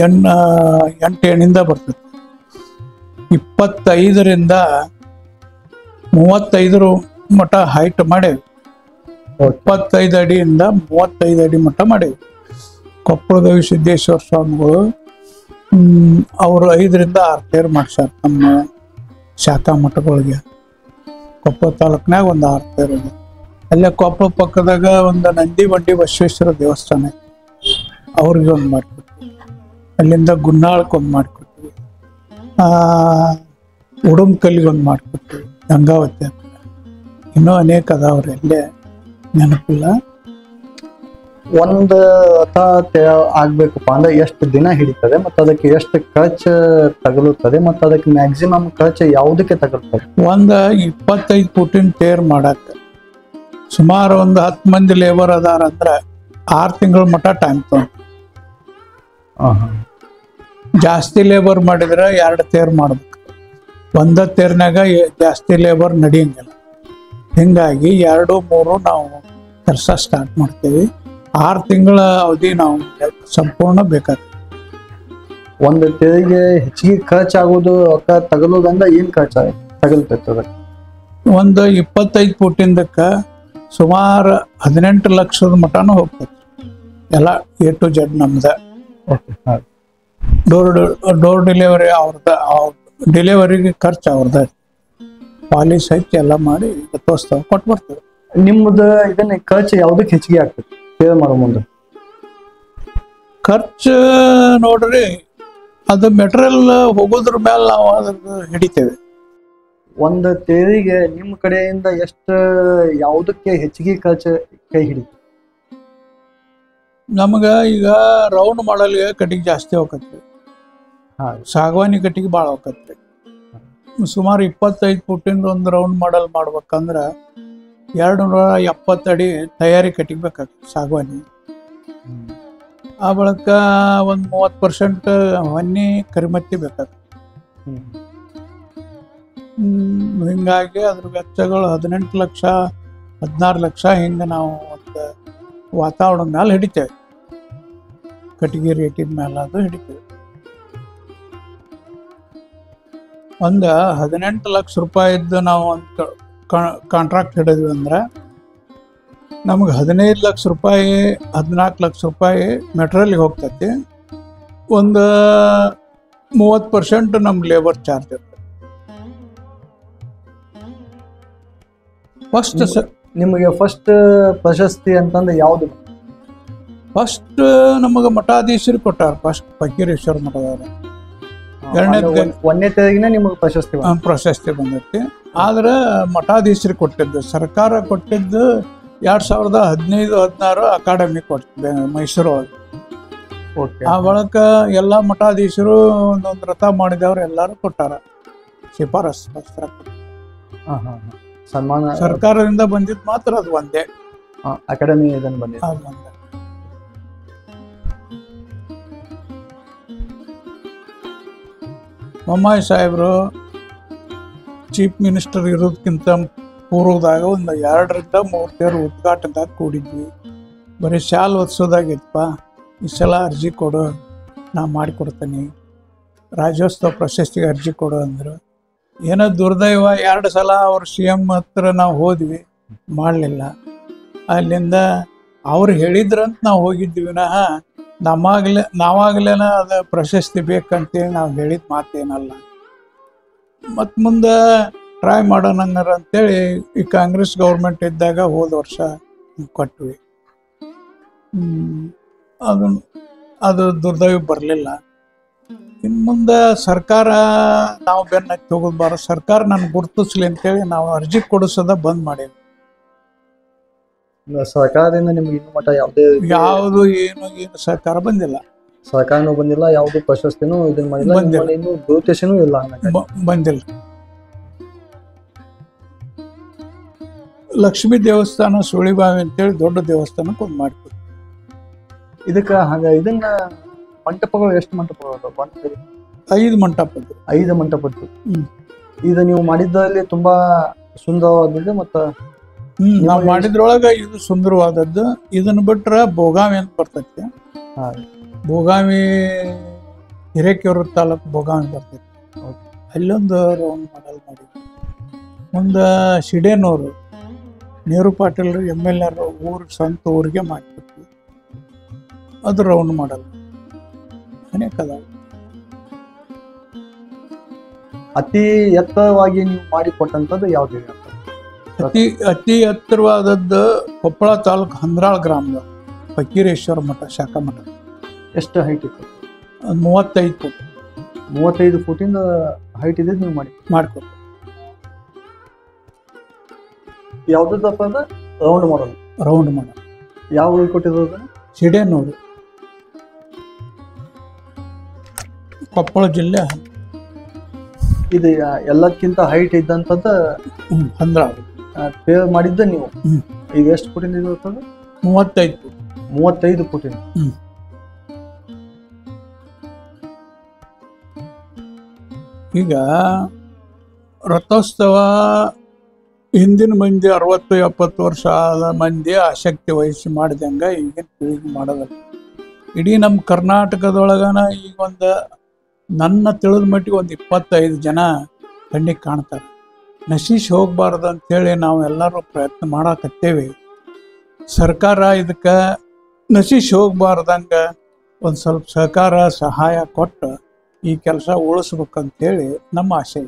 8 ಎಣಿಂದ ಬರ್ತೈತಿ. 25ರಿಂದ 35 ಮಟ ಹೈಟ್ ಮಾಡೇವಿ, 25 ಅಡಿಯಿಂದ 35 ಅಡಿ ಮಟ್ಟ ಮಾಡೇವಿ. ಕೊಪ್ಪಳದ ಸಿದ್ದೇಶ್ವರ ಸ್ವಾಮಿಗಳು ಅವರು 5ರಿಂದ 6 ತೇರು ಮಾಡ್ಸ್ಯಾರ ನಮ್ಮ ಶಾಖಾ ಮಠಗಳಿಗೆ. ಕೊಪ್ಪಳ ತಾಲೂಕಿನಾಗ ಒಂದು 6 ತೇರು ಇದೆ. ಅಲ್ಲೇ ಕೊಪ್ಪಳ ಪಕ್ಕದಾಗ ಒಂದು ನಂದಿ ಬಂಡಿ ಬಸವೇಶ್ವರ ದೇವಸ್ಥಾನ ಐತಿ, ಅವ್ರಿಗೆ ಒಂದು ಮಾಡಿಕೊಡ್ತೀವಿ. ಅಲ್ಲಿಂದ ಗುನ್ನಾಳಕ್ಕೆ ಒಂದು ಮಾಡಿಕೊಡ್ತೀವಿ, ಉಡುಮ್ಕಲ್ಲಿಗೆ ಒಂದು ಮಾಡಿಕೊಡ್ತೀವಿ, ಗಂಗಾವತಿ ಅಂತ. ಇನ್ನೂ ಅನೇಕ ಅದಾವ್ರಿ, ಅಲ್ಲೇ ನೆನಪಿಲ್ಲ. ಒಂದು ರಥ ಆಗ್ಬೇಕಪ್ಪ ಅಂದ್ರೆ ಎಷ್ಟು ದಿನ ಹಿಡಿತದೆ ಮತ್ತು ಅದಕ್ಕೆ ಎಷ್ಟು ಖರ್ಚು ತಗಲುತ್ತದೆ ಮತ್ತು ಅದಕ್ಕೆ ಮ್ಯಾಕ್ಸಿಮಮ್ ಖರ್ಚು ಯಾವುದಕ್ಕೆ ತಗಲ್ತದೆ? ಒಂದು 25 ಫೂಟಿನ ತೇರ್ ಮಾಡಕ್ಕೆ ಸುಮಾರು ಒಂದು 10 ಮಂದಿ ಲೇಬರ್ ಅದಾರ ಅಂದ್ರೆ 6 ತಿಂಗಳ ಮಟ್ಟ ಟೈಮ್ ತಗೊಂಡು. ಜಾಸ್ತಿ ಲೇಬರ್ ಮಾಡಿದ್ರೆ 2 ತೇರ್ ಮಾಡ್ಬೇಕು, ಒಂದ ತೇರ್ನಾಗ ಜಾಸ್ತಿ ಲೇಬರ್ ನಡೆಯಂಗಿಲ್ಲ. ಹಿಂಗಾಗಿ 2-3 ನಾವು ಕೆಲಸ ಸ್ಟಾರ್ಟ್ ಮಾಡ್ತೀವಿ. 6 ತಿಂಗಳ ಅವಧಿ ನಾವು ಸಂಪೂರ್ಣ ಬೇಕಾಗ್ತದೆ. ಒಂದು ತೇರಿಗೆ ಹೆಚ್ಚಿಗೆ ಖರ್ಚಾಗೋದು ರೊಕ್ಕ ತಗಲೋದಂದ್ರೆ ಏನು ಖರ್ಚು ತಗಲ್ತೈತದ? ಒಂದು 25 ಫೂಟಿಂದಕ್ಕೆ ಸುಮಾರು 18 ಲಕ್ಷದ ಮಟನೂ ಹೋಗ್ತದೆ. ಎಲ್ಲ A to Z ನಮ್ದು. ಡೋರ್ ಡೆಲಿವರಿ ಅವ್ರದ್ದು, ಡೆಲಿವರಿಗೆ ಖರ್ಚು ಅವ್ರದ್ದು, ಪಾಲಿಸ್ ಹಚ್ಚಿ ಎಲ್ಲ ಮಾಡಿ ತೋರಿಸ್ತಾವೆ, ಕೊಟ್ಟು ಬರ್ತೇವೆ. ನಿಮ್ಮದು ಇದನ್ನ ಖರ್ಚು ಯಾವುದಕ್ಕೆ ಹೆಚ್ಚಿಗೆ ಆಗ್ತದೆ ತೇರು ಮಾಡೋ ಮುಂದೆ? ಖರ್ಚು ನೋಡ್ರಿ, ಅದು ಮೆಟೀರಿಯಲ್ ಹೋಗೋದ್ರ ಮೇಲೆ ನಾವು ಅದ್ರದ್ದು ಹಿಡಿತೇವೆ. ಒಂದು ತೇರಿಗೆ ನಿಮ್ಮ ಕಡೆಯಿಂದ ಎಷ್ಟು ಯಾವುದಕ್ಕೆ ಹೆಚ್ಚಿಗೆ ಖರ್ಚು ಕೈ ಹಿಡಿತು? ನಮ್ಗೆ ಈಗ ರೌಂಡ್ ಮಾಡಲ್ಗೆ ಕಟ್ಟಿಗೆ ಜಾಸ್ತಿ ಹೋಗತ್ರಿ, ಸಾಗವಾನಿ ಕಟ್ಟಿಗೆ ಭಾಳ ಹೋಗತ್ರಿ. ಸುಮಾರು 25 ಫೂಟಿಂದ ಒಂದು ರೌಂಡ್ ಮಾಡಲ್ ಮಾಡ್ಬೇಕಂದ್ರೆ 270 ಅಡಿ ತಯಾರಿ ಕಟ್ಟಿಗೆ ಬೇಕಾಗ್ತದೆ ಸಾಗವಾನಿ. ಆ ಬಳಿಕ ಒಂದು 30% ಹೊನ್ನಿ ಕರಿಮತ್ತಿ ಬೇಕಾಗ್ತದೆ. ಹಿಂಗಾಗಿ ಅದ್ರ ವೆಚ್ಚಗಳು 18 ಲಕ್ಷ 16 ಲಕ್ಷ ಹಿಂಗೆ ನಾವು ಒಂದು ವಾತಾವರಣದ ಮೇಲೆ ಹಿಡಿತೇವೆ, ಕಟ್ಟಿಗೆ ರೇಟಿನ ಮೇಲೆ ಅದು ಹಿಡಿತೇವೆ. ಒಂದು 18 ಲಕ್ಷ ರೂಪಾಯಿದ್ದು ನಾವು ಒಂದು ಕಾಂಟ್ರಾಕ್ಟ್ ಹಿಡಿದ್ವಿ ಅಂದ್ರೆ ನಮ್ಗೆ 15 ಲಕ್ಷ ರೂಪಾಯಿ 14 ಲಕ್ಷ ರೂಪಾಯಿ ಮೆಟೀರಿಯಲ್ಗೆ ಹೋಗ್ತೈತಿ. ಒಂದು 30% ನಮ್ಮ ಲೇಬರ್ ಚಾರ್ಜ್ ಇರ್ತದೆ. ನಿಮಗೆ ಫಸ್ಟ್ ಪ್ರಶಸ್ತಿ ಅಂತಂದ್ರೆ ಯಾವುದು? ಫಸ್ಟ್ ನಮಗೆ ಮಠಾಧೀಶರು ಕೊಟ್ಟಾರ, ಫಸ್ಟ್ ಫಕೀರೇಶ್ವರ ಮಠದವರು. 1ನೇ ತೇರಿಗಿನ ನಿಮಗೆ ಪ್ರಶಸ್ತಿ ಬಂದೈತಿ. ಆದ್ರೆ ಮಠಾಧೀಶರು ಕೊಟ್ಟಿದ್ದು, ಸರ್ಕಾರ ಕೊಟ್ಟಿದ್ದು 2015-16 ಅಕಾಡೆಮಿ ಕೊಡ್ತಿದ್ದೆ ಮೈಸೂರು ಒಳಗೆ. ಆ ಬಳಿಕ ಎಲ್ಲ ಮಠಾಧೀಶರು ಒಂದೊಂದು ರಥ ಮಾಡಿದವ್ರು ಎಲ್ಲರೂ ಕೊಟ್ಟಾರ ಶಿಫಾರಸ್ ಪತ್ರ. ಸನ್ಮಾನ ಸರ್ಕಾರದಿಂದ ಬಂದಿದ್ದು ಮಾತ್ರ ಅದು ಒಂದೇ ಅಕಾಡೆಮಿ ಇದನ್ನು ಬಂದಿದೆ. ಬೊಮ್ಮಾಯಿ ಸಾಹೇಬರು ಚೀಫ್ ಮಿನಿಸ್ಟರ್ ಇರೋದಕ್ಕಿಂತ ಪೂರ್ವದಾಗ ಒಂದು 2ರಿಂದ 3 ತೇರು ಉದ್ಘಾಟನೆದಾಗ ಕೂಡಿದ್ವಿ. ಬರೀ ಶಾಲ್ ಒದಿಸೋದಾಗಿತ್ತಪ್ಪ, ಈ ಸಲ ಅರ್ಜಿ ಕೊಡು, ನಾ ಮಾಡಿಕೊಡ್ತೀನಿ, ರಾಜ್ಯೋತ್ಸವ ಪ್ರಶಸ್ತಿಗೆ ಅರ್ಜಿ ಕೊಡು ಅಂದರು. ಏನೋ ದುರ್ದೈವ 2 ಸಲ ಅವ್ರ CM ಹತ್ರ ನಾವು ಹೋದ್ವಿ, ಮಾಡಲಿಲ್ಲ. ಅಲ್ಲಿಂದ ಅವ್ರು ಹೇಳಿದ್ರಂತ ನಾವು ಹೋಗಿದ್ವಿ ವಿನಃ ನಾವಾಗಲೇನ ಅದು ಪ್ರಶಸ್ತಿ ಬೇಕಂತೇಳಿ ನಾವು ಹೇಳಿದ ಮಾತೇನಲ್ಲ. ಮತ್ತು ಮುಂದೆ ಟ್ರೈ ಮಾಡೋಣ ಅಂತೇಳಿ ಈ ಕಾಂಗ್ರೆಸ್ ಗೌರ್ಮೆಂಟ್ ಇದ್ದಾಗ ಹೋದ ವರ್ಷ ಕೊಟ್ವಿ. ಅದು ದುರ್ದೈವ ಬರಲಿಲ್ಲ. ಇನ್ನು ಮುಂದೆ ಸರ್ಕಾರ ನಾವು ಬೆನ್ನ ಹತ್ತಿ ಹೋಗೋದು ಸರ್ಕಾರ ನಾನು ಗುರುತಿಸ್ಲಿ ಅಂತೇಳಿ ನಾವು ಅರ್ಜಿ ಕೊಡಿಸೋದ ಬಂದ್ ಮಾಡೇವಿ. ಸರ್ಕಾರದಿಂದ ನಿಮ್ಗೆ ಇನ್ನೂ ಮಟ್ಟ ಯಾವುದೇ ಯಾವುದು ಏನು ಸಹಕಾರ ಬಂದಿಲ್ಲ, ಸರ್ಕಾರನೂ ಬಂದಿಲ್ಲ, ಯಾವ್ದು ಪ್ರಶಸ್ತಿನೂ ಇದನ್ನ ಮಾಡಿಲ್ಲ, ಬಂದಿಲ್ಲ. ನಿಮ್ಮಲ್ಲಿ ಇನ್ನೂ ಗುರುತಿಸನೂ ಇಲ್ಲ ಅನ್ನಂಗೆ. ಬಂದಿಲ್ಲ. ಲಕ್ಷ್ಮೀ ದೇವಸ್ಥಾನ ಸುಳಿಬಾವಿ ಅಂತೇಳಿ ದೊಡ್ಡ ದೇವಸ್ಥಾನಕ್ಕೆ ಒಂದು ಮಾಡ್ತೀವಿ. ಇದಕ್ಕ ಇದನ್ನ ಮಂಟಪಗಳು ಎಷ್ಟು ಮಂಟಪಗಳು ಅದಾವ? 5 ಮಂಟಪ ಇದ್ವು. 5 ಮಂಟಪದ್ದು. ಇದು ನೀವು ಮಾಡಿದ್ದಲ್ಲಿ ತುಂಬಾ ಸುಂದರವಾದದ್ದು. ಮತ್ತ ನಾವು ಮಾಡಿದ್ರೊಳಗ ಇದು ಸುಂದರವಾದದ್ದು. ಇದನ್ನ ಬಿಟ್ರೆ ಬೋಗಾವಿ ಅಂತ ಬರ್ತೈತಿ. ಬೋಗಾವಿ ಹಿರೇಕೆರೂರು ತಾಲೂಕು ಬೋಗಾವಿ ಬರ್ತೈತಿ. ಅಲ್ಲೊಂದು ರೌಂಡ್ ಮಾಡಲ್ ಮಾಡಿ, ಮುಂದೆ ಸಿಡೇನೂರು ನೆಹರು ಪಾಟೀಲ್ MLA ಊರು ಸ್ವಂತ ಊರಿಗೆ ಮಾಡ್ತಿದ್ವಿ, ಅದು ರೌಂಡ್ ಮಾಡಲ್ ಅನೇಕ ಅದಾವ. ಅತಿ ಎತ್ತರವಾಗಿ ನೀವು ಮಾಡಿಕೊಟ್ಟಂಥದ್ದು ಯಾವ್ದು? ಅತಿ ಎತ್ತರವಾದದ್ದು ಕೊಪ್ಪಳ ತಾಲೂಕು ಹಂದ್ರಾಳ್ ಗ್ರಾಮದ ಫಕೀರೇಶ್ವರ ಮಠ, ಶಾಖಾ ಮಠ. ಎಷ್ಟು ಹೈಟ್ ಇತ್ತು? 35 ಫುಟ್. 35 ಫುಟಿಂದ ಹೈಟ್ ಇದೆ ನೀವು ಮಾಡ್ಕೊಟ್ಟು. ಯಾವ್ದಪ್ಪ ಅಂದ್ರೆ ರೌಂಡ್ ಮಾಡಲ್. ರೌಂಡ್ ಮಾಡಲ್ ಯಾವ ಊರಿಗೆ ಕೊಟ್ಟಿರೋದು? ಸಿಡೇನೂರು, ಕೊಪ್ಪಳ ಜಿಲ್ಲೆ. ಇದು ಎಲ್ಲಕ್ಕಿಂತ ಹೈಟ್ ಇದ್ದಂಥದ್ದು ಹಂದ್ರಾಳ್ ಪೇರ್ ಮಾಡಿದ್ದ ನೀವು. ಈಗ ಎಷ್ಟು ಫುಟಿಂದ ಇದು? 35 ಫುಟ್. 35 ಫುಟಿಂದ. ಈಗ ರಥೋತ್ಸವ ಹಿಂದಿನ ಮಂದಿ 60-70 ವರ್ಷ ಆದ ಮಂದಿ ಆಸಕ್ತಿ ವಹಿಸಿ ಮಾಡಿದಂಗ ಈಗಿನ ಪೀಳಿಗೆ ಮಾಡೋದಲ್ಲ. ಇಡೀ ನಮ್ಮ ಕರ್ನಾಟಕದೊಳಗನ ಈಗ ನನ್ನ ತಿಳಿದ ಮಟ್ಟಿಗೆ 25 ಜನ ಕಣ್ಣಿಗೆ ಕಾಣ್ತಾರೆ. ನಶಿಸಿ ಹೋಗ್ಬಾರ್ದು ಅಂಥೇಳಿ ನಾವು ಎಲ್ಲರೂ ಪ್ರಯತ್ನ ಮಾಡಾಕತ್ತೇವೆ. ಸರ್ಕಾರ ಇದಕ್ಕೆ ನಶಿಸಿ ಹೋಗ್ಬಾರ್ದಂಗೆ ಒಂದು ಸ್ವಲ್ಪ ಸಹಕಾರ ಸಹಾಯ ಕೊಟ್ಟು ಈ ಕೆಲಸ ಉಳಿಸ್ಬೇಕಂತೇಳಿ ನಮ್ಮ ಆಸೆ.